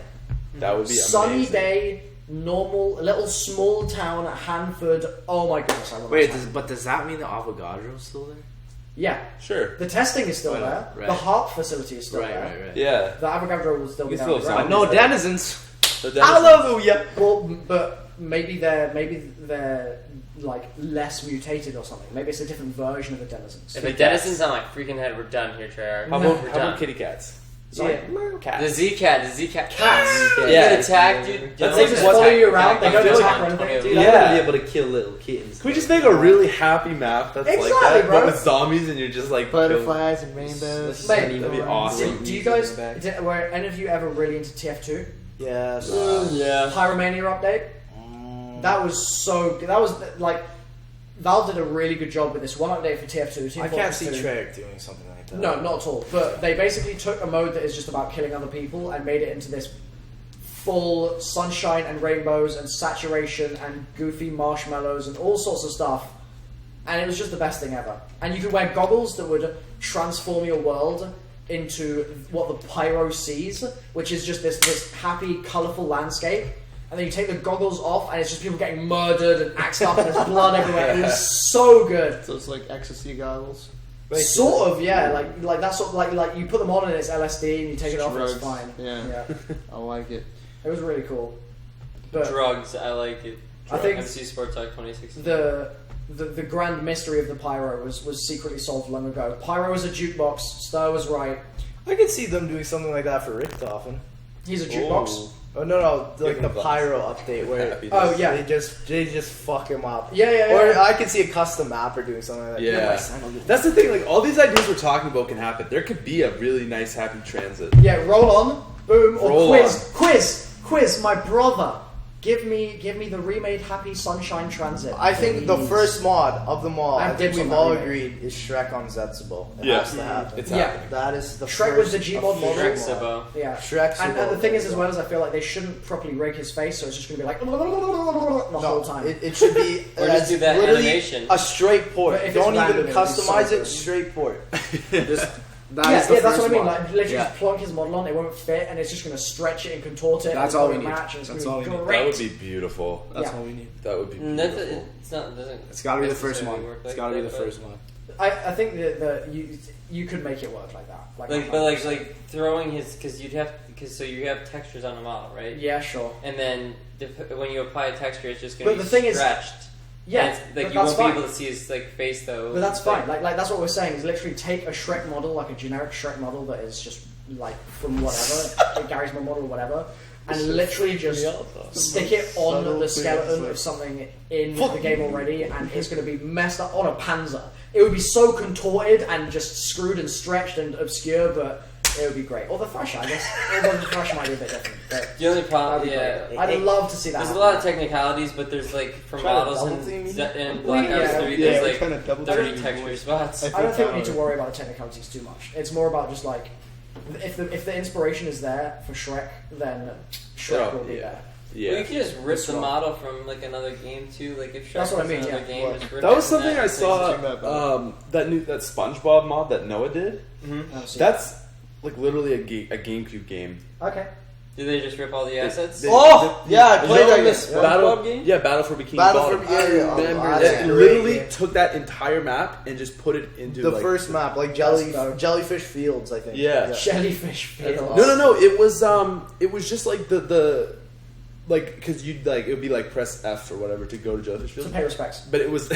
That would be Sunny amazing. day, normal, little small town at Hanford. Oh my goodness, I love Wait, that. does that mean the Avogadro's still there? Yeah, Sure. the testing is still Right, there. right. The Harp facility is still there. Right. Yeah. The Avogadro will still be You there. still on the have ground. No Zombies there. denizens. The denizens. Hallelujah. Well, but maybe they're like less mutated or something. Maybe it's a different version of the denizens. If the denizens on my freaking head, we're done here, Treyarch. How We're about done. kitty cats? Sorry? Cats. The Z-Cat Cats. They Yeah. get attacked, dude. That's They like just what's follow you happening. around. They I don't feel attack or like anything. I'm Dude, Yeah. I want to be able to kill little kittens. Can we just make a really happy map that's like Exactly, that, bro. but with zombies and you're just like Butterflies and rainbows. Mate, That'd be awesome. Do you guys? Were any of you ever really into TF2? Yes. Yeah. Pyromania update. That was so. That was like Valve did a really good job with this one update for TF2. Team I can't Fortress see 2. Treyarch doing something like that. No, not at all. But they basically took a mode that is just about killing other people and made it into this full sunshine and rainbows and saturation and goofy marshmallows and all sorts of stuff. And it was just the best thing ever. And you could wear goggles that would transform your world into what the pyro sees, which is just this happy, colourful landscape. And then you take the goggles off, and it's just people getting murdered and axed up, and there's blood everywhere. It was so good. So it's like ecstasy goggles. Sort of, yeah. Like that's sort of like you put them on and it's LSD, and you take it off and it's Drugs. fine. Yeah. I like it. It was really cool. But Drugs, I like it. I think McSportzHawk 2016. the grand mystery of the pyro was secretly solved long ago. Pyro was a jukebox. Stir was right. I could see them doing something like that for Richtofen. He's a jukebox. Oh no, like Give the him buttons. pyro update where Happy Oh days. yeah. they just fuck him up. Yeah. Or I could see a custom map or doing something like that. Yeah. Nice. That's the thing, like all these ideas we're talking about can happen. There could be a really nice happy transit. Yeah, roll on, boom, or Roll quiz, my brother. Give me the remade Happy Sunshine Transit. I think the please. first mod of them all, I I think dibs on we've that all remake. agreed, is Shrek on Zetsubo. It Yeah. has to happen. It's Yeah. happening. That is the Shrek first was the Gmod model. Shrek official mod. Sabo. Yeah. Shrek And the Sabo. thing is, as well, as I feel like they shouldn't properly rig his face, so it's just going to be like the whole time. It should be Or just do that literally animation. a straight port. But if it's Don't random, even it'll be so customize good. it, straight port. That's what I mean. mod. Like, literally Yeah. just plonk his model on, it won't fit, and it's just going to stretch it and contort it. That's and all it's we gonna need. match, and it's That's gonna all be we need. great. That would be beautiful. That's Yeah. all we need. That would be That's beautiful. it's not doesn't. It's got to be the first necessarily one. work It's like got to be the that, but- first one. I think that you could make it work like that. Like throwing his because so you have textures on the model, right? Yeah, sure. And then when you apply a texture, it's just going to But be the thing is- stretched. Yeah, And it's, like but you that's won't be fine. able to see his like face though. But that's fine. Like that's what we're saying is literally take a Shrek model, like a generic Shrek model that is just like from whatever, Gary's model or whatever, and literally just stick it on the skeleton of something in the game already, and it's going to be messed up on a Panzer. It would be so contorted and just screwed and stretched and obscure, but it would be great. Or the Thrasher, I guess. Although the Thrasher might be a bit different. But The only problem, that'd be yeah. great. I'd love to see that. There's a happen. lot of technicalities, but there's like for Try to models double and team me? Black Ops 3, Yeah, there's we're like trying to double 30 team texture you. spots. I don't think we need to worry about the technicalities too much. It's more about just like if the inspiration is there for Shrek, then Shrek will be there. Well, you Yeah. can just rip This the one. model from like another game too. Like if Shrek That's what I was mean, another yeah. game, What? just rip That was it from something that I and saw. things. That SpongeBob mod that Noah did. I'll see. That's like literally a GameCube game. Okay. Did they just rip all the assets? Oh, yeah, I You played know that in game. this Battle game? Yeah, Battle for Bikini Battle Bottom. for yeah, remember that's that. a It great literally game. took that entire map and just put it into The like, first map, like That's dope. Jellyfish Fields, I think. Yeah. Jellyfish Field. No. It was just like the like because you'd like it would be like press F or whatever to go to Jellyfish To Field, pay respects. but it was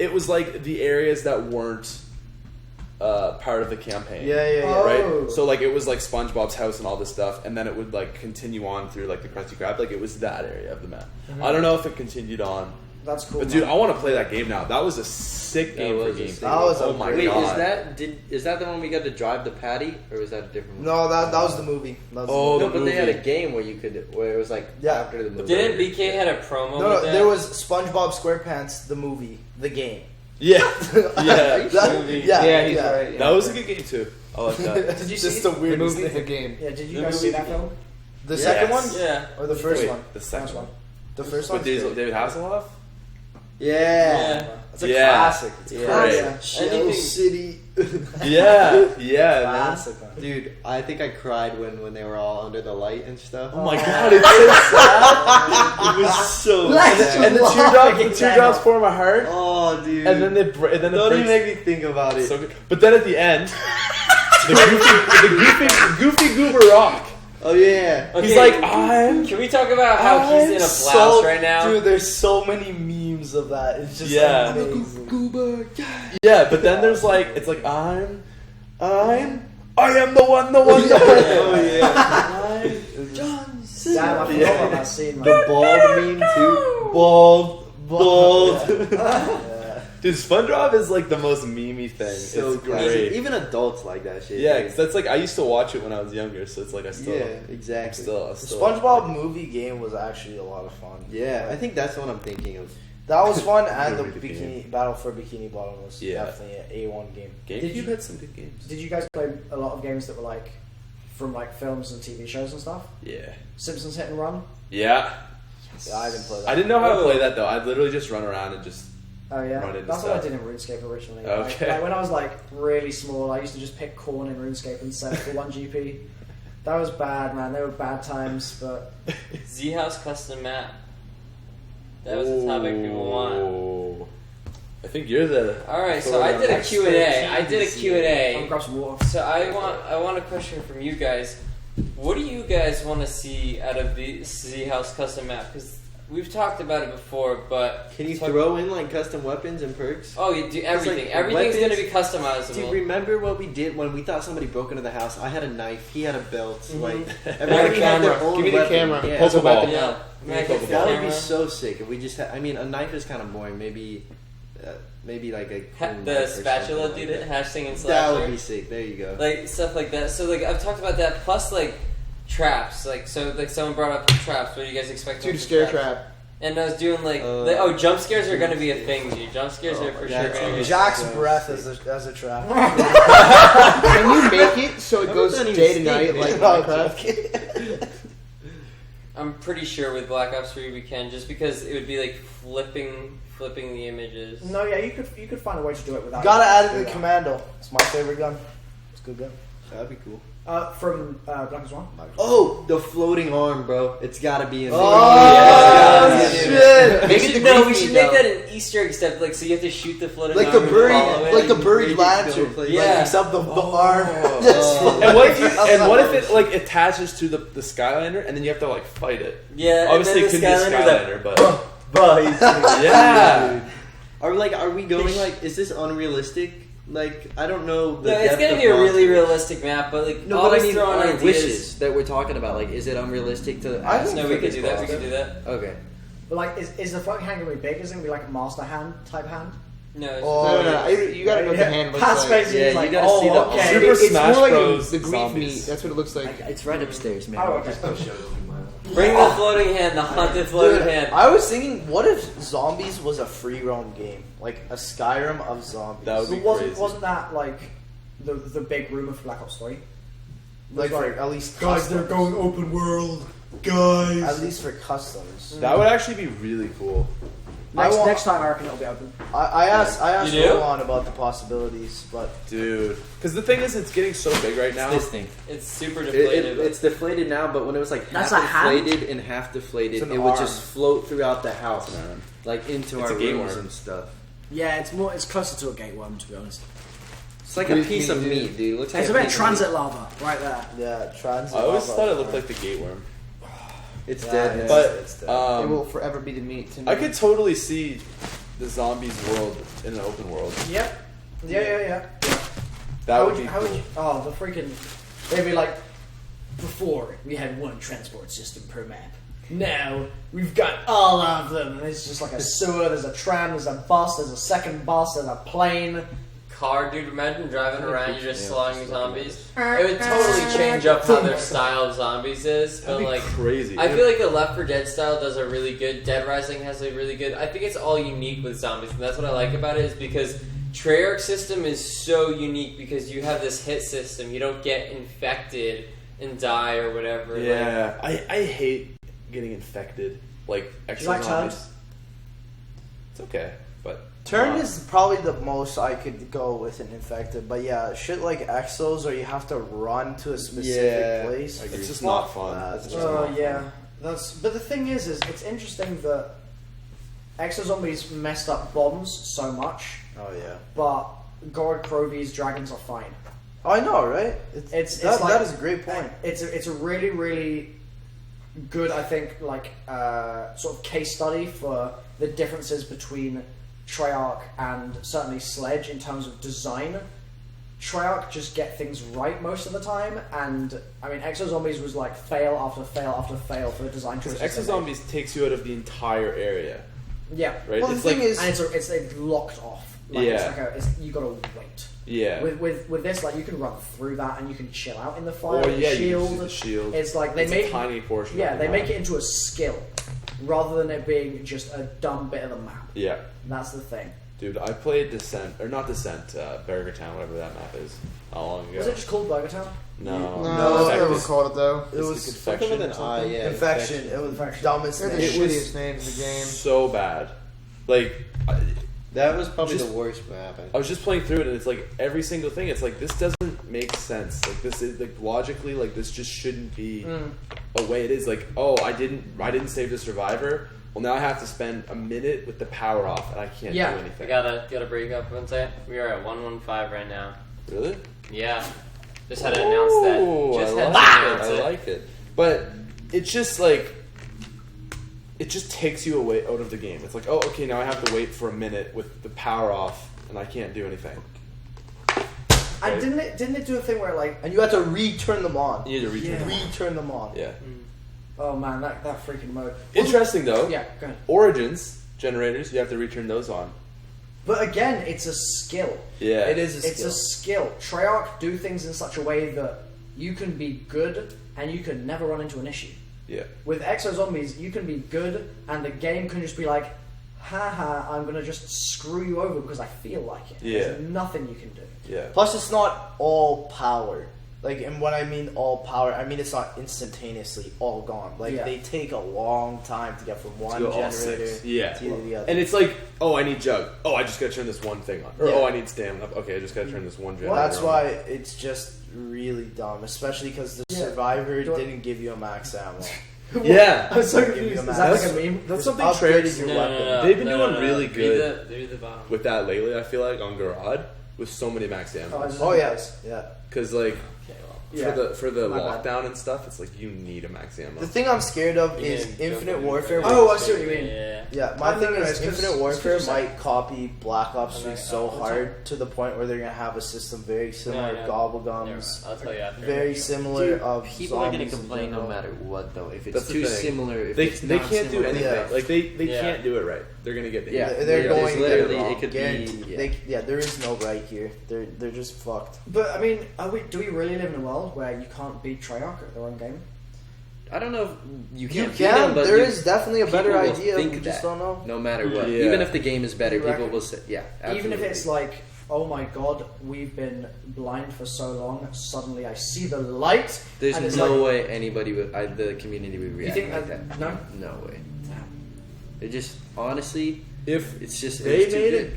it was like the areas that weren't part of the campaign. Yeah. Oh. Right. So like it was like SpongeBob's house and all this stuff, and then it would like continue on through like the Krusty Krab. Like it was that area of the map. I don't know if it continued on, That's cool. but dude, man. I want to play that game now. That was a sick game for was a me. sick That was a oh my Wait, god. is that the one we got to drive the patty, or was that a different one? No, that was the movie. That was the Oh, movie. No, the but they had a movie. game where it was like Yeah. after the movie. Didn't BK had a promo No, with that? there was SpongeBob SquarePants, the movie, the game. Yeah, That- movie. Yeah, he's right. Yeah. that was a good game too. I like that. Did you Just see the The weirdest movie, the thing. game. Yeah, did you The guys see movie that game. film? The second one? Yeah. Or the first one? The second First one. The first With one. David Hasselhoff? Yeah. It's a classic. It's Great. Shell City. Yeah, man. Classic, man. Dude, I think I cried when they were all under the light and stuff. Oh my god, it's so sad. It was so Let's sad. And the teardrops form a heart. Oh, dude. And then it Don't even breaks. make me think about it. So good. But then at the end, the goofy goober rock. Oh, yeah. Okay, He's like, I'm. Can we talk about how he's in a blouse right now? Dude, there's so many memes of that. It's just Yeah. amazing. Yeah, but then there's like, it's like, I am the one. Oh, yeah. Damn, I forgot about that scene, man. The bald meme, too. Bald. Dude, SpongeBob is like the most memey thing. So it's great. Even adults like that shit. Yeah, because that's like, I used to watch it when I was younger, so it's like I still. Yeah, exactly. Still. The SpongeBob movie game was actually a lot of fun. Yeah, I think that's what I'm thinking of. That was fun, and the Really good bikini Battle for Bikini Bottom was definitely an A1 game. GameCube had some good games. Did you guys play a lot of games that were like from like films and TV shows and stuff? Yeah. Simpsons Hit and Run? Yeah. Yeah, I didn't play that. I didn't know how to play that though. I'd literally just run around and just. Oh yeah, Run into that's what I stuff. did in RuneScape originally. Okay. Like when I was like really small, I used to just pick corn in RuneScape and set it for 1 GP. That was bad, man. They were bad times, but Z House custom map. That was the topic people want. Oh. I think you're the. All right, so I did a Q&A. I did a I'll Q&A. grab some water. So I want a question from you guys. What do you guys want to see out of the Z House custom map? Because we've talked about it before, but Can you throw in like custom weapons and perks? Oh, you do everything. like Everything's weapons. gonna be customizable. Dude, remember what we did when we thought somebody broke into the house? I had a knife, he had a belt. Mhm. Like Have everybody had their own Give me the weapon. camera. Yeah. Poke a weapon. Yeah. Can I get the That would be camera? so sick if we just had. I mean, a knife is kind of boring. Maybe like a cool The knife or spatula, something dude, like hashtag and that. That would slasher. be sick. There you go. Like stuff like that. So like I've talked about that. Plus like traps. Like so like someone brought up traps. What do you guys expect? Dude, from scare traps? trap. And I was doing like jump scares are gonna be a thing, dude. Jump scares are for sure that's gonna be. Jack's So breath sick. as a trap. Can you make it so it How goes about that day to even night stink, like man? Minecraft? I'm pretty sure with Black Ops 3 we can, just because it would be like flipping the images. No, yeah, you could find a way to do it without. Gotta add it to do the that. commando. It's my favorite gun. It's a good gun. That'd be cool. From Black Ops 1. Oh, the floating arm, bro. It's gotta be in there. Oh, shit. Make it the No, we green should meat, make though. that an Easter egg step. Like so, you have to shoot the floating Like arm the and buried, follow it. like the buried Ready to lantern. go play. Yeah. Like, except the arm. And what if it like attaches to the Skylander and then you have to like fight it? Yeah, Obviously, it and could then be a the Skylander's like, Skylander, but Bro, he's yeah. Are we going like? Is this unrealistic? Like, I don't know. The No, it's depth gonna of be a really monsters. realistic map, but like No, but I always mean, throwing our ideas. wishes that we're talking about. Like, is it unrealistic to? I ask think No, for we could this do that. We monster? could do that. Okay. But like, is the fucking hand gonna be big? Is it gonna be like a master hand type hand? No, it's Oh, No. You gotta know what the hand looks Pass like. space Yeah, is you like, gotta see the okay. Super It's Smash more like Bros. the grief zombies. meat. That's what it looks like. It's right upstairs, man. Oh, okay. bring the floating hand, the haunted floating Dude, hand. I was thinking, what if Zombies was a free roam game? Like a Skyrim of zombies. That would So be wasn't crazy. that like the big rumor for Black Ops 3? like for Like, at least guys, they're customs. going open world, guys. At least for customs. That would actually be really cool. Next time I reckon it'll be open. I asked You do? Roland about the possibilities, but Dude. Because the thing is, it's getting so big right now. This thing. It's super deflated. It's deflated now, but when it was like That's half a hand? inflated and half deflated, It's an it would arm. just float throughout the house, Man. like into It's our a game rooms worm. and stuff. Yeah, it's closer to a gate worm, to be honest. It's like a piece of meat, dude. It looks like It's a bit of piece of transit lava right there. yeah, trans. I always thought it looked like the Gateworm. meat. It's Yeah, dead. yeah. now. But it's dead. It will um, forever be the meat to me. I could totally see the zombies world in an open world. Yep. Yeah. That would be how would cool. you? Oh, the freaking. They'd be like, before we had one transport system per map. Now we've got all of them. And it's just like a sewer. There's a tram. There's a bus. There's a second bus. There's a plane. Car, dude, imagine driving around, you're just slaughtering zombies. It would totally change up how their style of zombies is, but That'd be like, crazy. I feel like the Left 4 Dead style does a really good. Dead Rising has a really good. I think it's all unique with zombies, and that's what I like about it is because Treyarch's system is so unique because you have this hit system. You don't get infected and die or whatever. Yeah, I hate getting infected. Like extra zombies. It's okay, but Turn is probably the most I could go with an infected, but yeah, shit like exos or you have to run to a specific place. it's just not fun. But the thing is it's interesting that exo zombies messed up bombs so much. Oh yeah. But Gorg, Crovies, dragons are fine. Oh, I know, right? It's like, that is a great point. It's a really, really good, I think, like sort of case study for the differences between Treyarch and certainly Sledge in terms of design. Treyarch just get things right most of the time, and I mean, Exo Zombies was like fail after fail after fail for the design choices. Exo Zombies takes you out of the entire area. Yeah, right. Well, it's the thing like, is, and it's locked off. Like, you gotta wait. Yeah. With this, like you can run through that and you can chill out in the fire. Or yeah, shield. you can use the shield. It's like they it's make a tiny portion. Yeah, of the they map. make it into a skill rather than it being just a dumb bit of the map. Yeah. That's the thing. Dude, I played Burger Town, whatever that map is. How long ago? Was it just called Burger Town? No, No, that's what we called it though. It was Infection something with an I, yeah. Infection. It was dumbest They're the name. shittiest names in the game. so bad. Like, That was probably Just- the worst map. I was just playing through it, and it's like every single thing. It's like this doesn't make sense. Like this is like logically, like this just shouldn't be a way it is. Like, oh, I didn't save the survivor. Well, now I have to spend a minute with the power off, and I can't do I anything. gotta break up one second. We are at 115 right now. Really? Yeah. Just had to announce that. Just had to announce I it. like it. But it's just like it just takes you away out of the game. It's like, oh, okay, now I have to wait for a minute with the power off, and I can't do anything. And didn't it do a thing where like And you had to return them on. You need to return. Yeah. Return them on. Yeah. oh man that freaking mode. Interesting though. Yeah, go ahead. Origins generators, you have to return those on. But again, it's a skill. Yeah. It is a It's skill. a skill. Treyarch do things in such a way that you can be good and you can never run into an issue. Yeah. With Exo Zombies, you can be good and the game can just be like, haha, I'm gonna just screw you over because I feel like it. Yeah. There's nothing you can do. Yeah. Plus, it's not all power. Like, and when I mean all power, I mean it's not instantaneously all gone. Like, Yeah. they take a long time to get from one To all generator six. Yeah. to the other. And it's like, oh, I need jug. Oh, I just gotta turn this one thing on. Or Yeah. oh, I need stamina. Okay, I just gotta turn this one generator Well, that's on. why it's just really dumb, especially because the Yeah. Survivor Do I- didn't give you a max ammo. Yeah. I'm so Give you confused. a Is that max. like a meme? That's Just something upgraded Treyarch your No, weapon. no, no, They've been no, doing no, no. really good Read the bottom. with that lately, I feel like, on Garad, with so many max ammo. Oh yes, yeah. Because, like, Okay, well. Yeah. for the My bad. lockdown and stuff, it's like you need a max ammo. The thing I'm scared of You is didn't Infinite go for Warfare. it. Oh, I see what you mean. Yeah. Yeah, my No, thing no, is it's 'cause- Infinite it's Warfare 'cause you said- might copy Black Ops 3 so what's hard to the point where they're gonna have a system very similar No, to no. Gobblegums, Never mind. I'll tell you after. very similar of People are gonna zombies in complain no general. matter what, though. If it's That's the too thing. similar, if They it's can't not do similar, anything. Yeah. Like, they Yeah. can't do it right. They're gonna get Yeah. hit. They're There's going to literally- get it wrong. it could be- Guaranteed. yeah. There is no right here. They're just fucked. But I mean, do we really live in a world where you can't beat Treyarch at their own game? I don't know if you You can't. beat can. them, but There you- is definitely a better people will idea. think We just that. don't know. No matter what, Yeah. even if the game is better, You people reckon? will say, "Yeah, absolutely." Even if it's like, oh my god, we've been blind for so long, suddenly I see the light. There's and it's no like, way anybody would, the community would react think like that- that. no? No way. It just honestly, If it's just they it's too made good. it.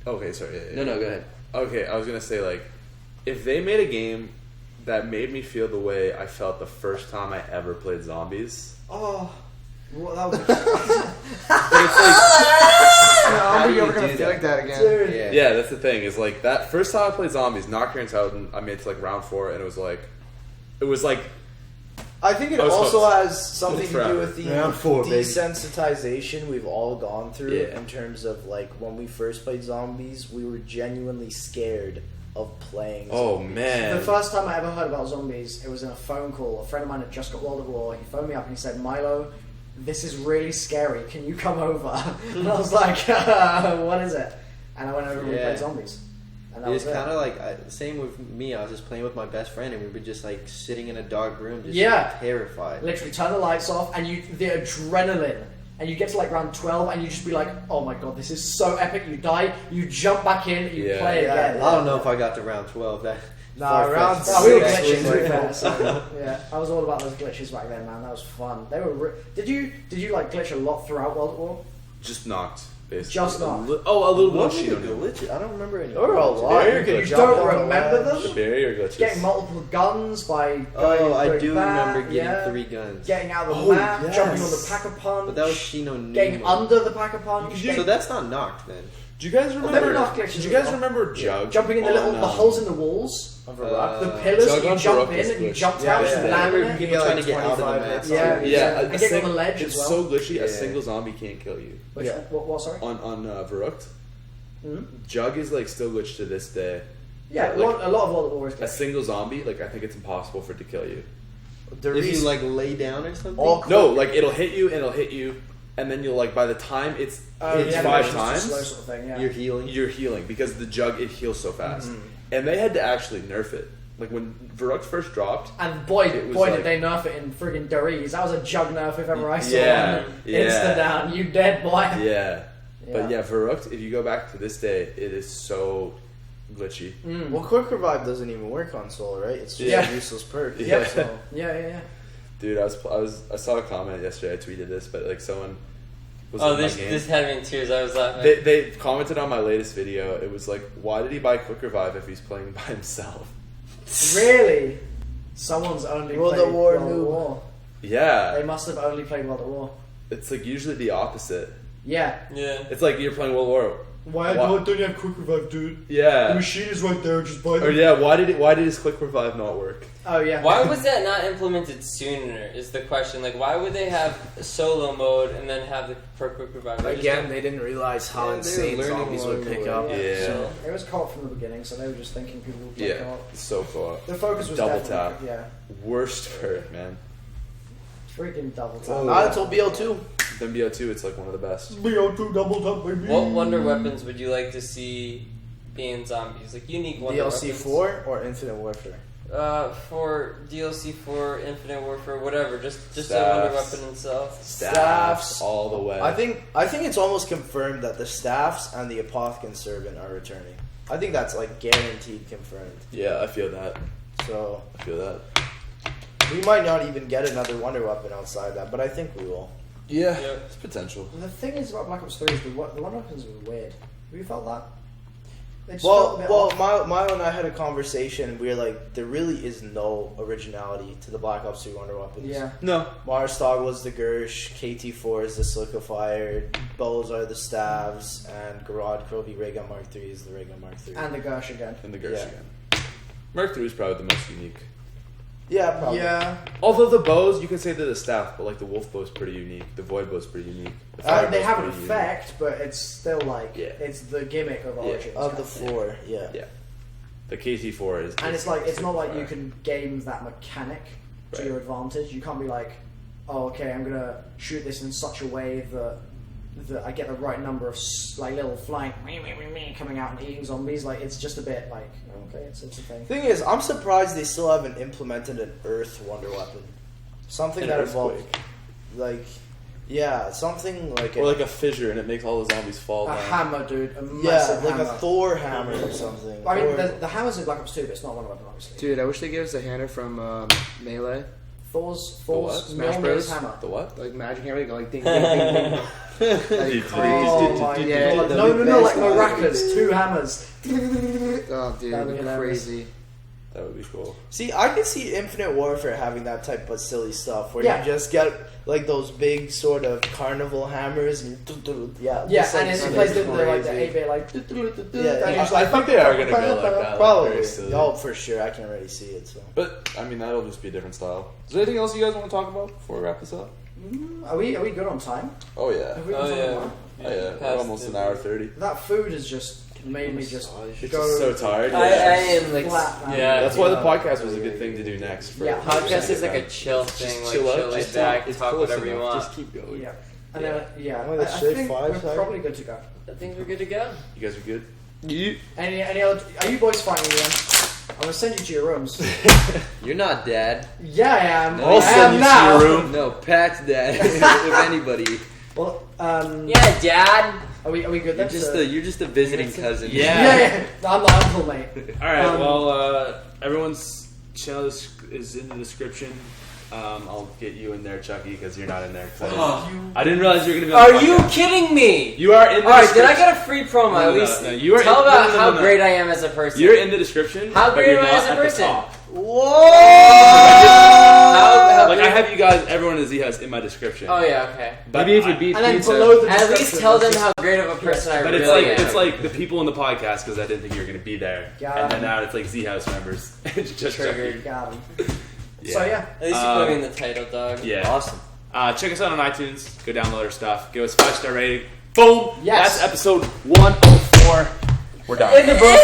Okay, sorry. Yeah, yeah. No, no, go ahead. Okay, I was gonna say, like, if they made a game that made me feel the way I felt the first time I ever played zombies, Oh, what that was. but it's like, No, How I'm do you never gonna do feel that? like that again. Dude. Yeah. yeah, that's the thing. Is like that first time I played zombies, knocked your out, and I made it to like round 4, and it was like, I think it I was also hooked. has something to Forever. do with the Round 4, baby. desensitization we've all gone through Yeah. in terms of like when we first played zombies, we were genuinely scared of playing. oh zombies. man, The first time I ever heard about zombies, it was in a phone call. A friend of mine had just got World of War. He phoned me up and he said, "Milo, this is really scary. Can you come over?" And I was like, "What is it?" And I went over and we Yeah. played zombies. And that It's was it. kind of like same with me. I was just playing with my best friend, and we were just like sitting in a dark room, just Yeah. like, terrified. Literally turn the lights off, and the adrenaline, and you get to like round 12, and you just be like, "Oh my god, this is so epic!" You die, you jump back in, you Yeah. play Yeah. again. I don't know if I got to round 12. That Nah, around we were 6 glitching. was like- Yeah, so, yeah, I was all about those glitches back then, man. That was fun. They were. Did you like glitch a lot throughout World at War? Just knocked, basically. Just knocked. A little What glitchy. were the glitches? I don't remember any. There were a lot. Barrier You could glitches. You jump don't on the remember ledge. them? Barrier glitches. Getting multiple guns by going Oh, I doing do that, remember getting yeah. 3 guns. Getting out of the Oh, map, yes. jumping on the pack-a-punch, But that was Shino getting Nemo. under the pack-a-punch, You So getting- that's not knocked then. Do you guys They were remember? not glitches Did you at guys all. remember Jug? jumping in the little on, the holes in the walls, Of a rock. the pillars. Jug You on jump Baroque in is and you glitched. jumped Yeah, out yeah. and I landed remember it. people trying to get out of the 25 map. hits. Yeah, Yeah, and getting on the ledge it's as well. so glitchy. Yeah. A single zombie can't kill you. Which, Yeah. what? Sorry. On Verrucht, Mhm. Jug is like still glitched to this day. Yeah, like, a lot of World at War is A glitched. single zombie, like I think it's impossible for it to kill you. The If you reason- like lay down or something. all No, like it'll hit you and it'll hit you, and then you'll like by the time it's hits Yeah, 5 it's just a times, slow sort of thing, yeah. You're healing. you're healing because the Jug it heals so fast, and they had to actually nerf it. Like when Verrucht first dropped, And boy, It was did like- they nerf it in friggin' Doriz. That was a Jug nerf if ever I saw Yeah, one. yeah. Insta down, you dead boy. yeah. But yeah, Verrucht, if you go back to this day, it is so glitchy. Well, Quick Revive doesn't even work on Soul, right? It's just Yeah. a useless perk. Yeah. So. Yeah. Dude, I saw a comment yesterday. I tweeted this, but like someone was Oh, in my this game. this had me in tears. I was laughing. They commented on my latest video. It was like, why did he buy Quick Revive if he's playing by himself? Really? Someone's only World played at War World at noob. War. Yeah, They must have only played World at War. it's like usually the opposite. Yeah. Yeah. It's like you're playing World War. Why What? don't you have Quick Revive, dude? Yeah. machine is right there, just buy Or yeah, why did his Quick Revive not work? Oh, yeah. Why was that not implemented sooner? Is the question. Like, why would they have solo mode and then have the quick revive? I just Again, don't- they didn't realize how Yeah, they were insane learning zombies would along the pick way. up. Yeah. So, It was co-op from the beginning, so they were just thinking people would play Yeah, co-op. so cool. The focus was Double definitely, tap. yeah, Worst perk, man. freaking double tap. Oh, Not until BO2. Then BO2, it's like one of the best. BO2 double tap, baby. What wonder weapons would you like to see being zombies? Like unique wonder DLC weapons. 4 or Infinite Warfare? For DLC 4, Infinite Warfare, whatever. Just a wonder Staffs. weapon itself. Staffs all the way. I think it's almost confirmed that the Staffs and the Apothecary Servant are returning. I think that's like guaranteed confirmed. Yeah, I feel that. So I feel that. we might not even get another wonder weapon outside that, but I think we will. Yeah, Yep. it's potential. The thing is about Black Ops 3 is the wonder weapons were weird. Have you felt that? They just Well, felt a bit off. Milo and I had a conversation. And we were like, there really is no originality to the Black Ops 3 wonder weapons. Yeah. No. Marstog was the Gersh, KT4 is the Silicofier, bows are the Staves, and Garad Krovi Ray Gun Mark III is the Ray Gun Mark III. And the Gersh again. And the Gersh Yeah. again. Merc 3 is probably the most unique. Yeah, probably. Yeah. Although the bows, you can say they're the staff, but like the wolf bow is pretty unique. The void bow is pretty unique. The fire They bow's have an pretty effect, but it's still like, Yeah. it's the gimmick of Origins. Of the kind of. 4, yeah. Yeah. The KT4 is. And it's like, it's not like you fire. can game that mechanic to Right. your advantage. You can't be like, oh, okay, I'm gonna shoot this in such a way that I get the right number of like little flying coming out and eating zombies. Like, it's just a bit like, okay, it's a thing. Thing is, I'm surprised they still haven't implemented an Earth wonder weapon. Something An that earthquake. involved, like, yeah, something like Or like a fissure and it makes all the zombies fall A down. hammer, dude. A yeah, massive like hammer. a Thor hammer or something. I mean, Or- the hammer's in Black Ops 2, but it's not one of them, obviously. dude, I wish they gave us a hammer from Melee, Thor's what? Smash Mjolnir's Bros? hammer. The what? like magic hammer, go like ding ding ding ding. Like, Oh my Yeah, god. the No, like best maracas, 2 hammers. oh, dude, That'd be like hilarious. crazy. That would be cool. See, I can see Infinite Warfare having that type of silly stuff where Yeah. you just get like those big sort of carnival hammers and Yeah, just, and like, it plays the like the crazy. 8-bit like. Yeah, and yeah. you're just I like, think they are going to go like that. Like, Probably. very silly. Oh, for sure. I can already see it. So. But, I mean, that'll just be a different style. Is there anything else you guys want to talk about before we wrap this up? Are we good on time? Oh, yeah. Have we Oh, got something yeah. on? Oh, yeah. We're almost an hour 30. That food has just made me just It's go. just so tired. I am like, Flat, man. yeah. That's why the podcast was a good thing to do next. For Yeah, Podcast is like a chill thing, like chill out, chill just back, it's talk close whatever you enough, want. Just keep going. Yeah, and then Oh, that's I straight think 5, we're sorry. probably good to go. I think we're good to go. You guys are good? Any other? Are you boys fighting again? I'm gonna send you to your rooms. You're not dad. Yeah, I am. I'll I send am you to now. your room. No, Pat's dad. If anybody. Well, Yeah, Dad. are we good then? You're just a visiting cousin. Yeah. No, I'm the uncle, mate. All right. Well, everyone's channel is in the description. I'll get you in there, Chucky, because you're not in there. I didn't realize you were going to be on the Are you podcast. kidding me? You are in the Alright, description. did I get a free promo at least? No, you are Tell in, about no, how no. great I am as a person. You're in the description. How but great you're am I not as a at the person? top. How Like, I great- have you guys, everyone in Z House in my description. Oh yeah, okay. But Maybe if you beat And then pizza. below the At least description, tell them there's how great of a person I But really it's like am. it's like the people in the podcast because I didn't think you were going to be there, Yeah. and then now it's like Z House members. It's just Triggered. Got him. Yeah. So yeah. At least you put me in the title, dog. Yeah. Awesome. Check us out on iTunes. Go download our stuff. Give us 5-star rating. Boom. Yes. That's episode 104. We're done. In the books.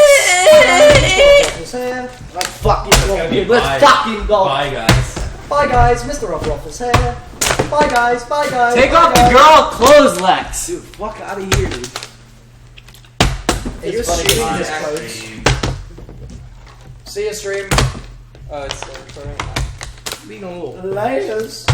Let's fucking go. gonna be Let's bye. fucking go. Bye, guys. Bye guys, MrRoflWaffles here. Bye guys, bye guys. Take bye off guys. the girl clothes, Lex. Dude, fuck out of here, dude. Are you It's funny streaming because this I coach? See you stream. Oh, it's still recording. We know. Laters.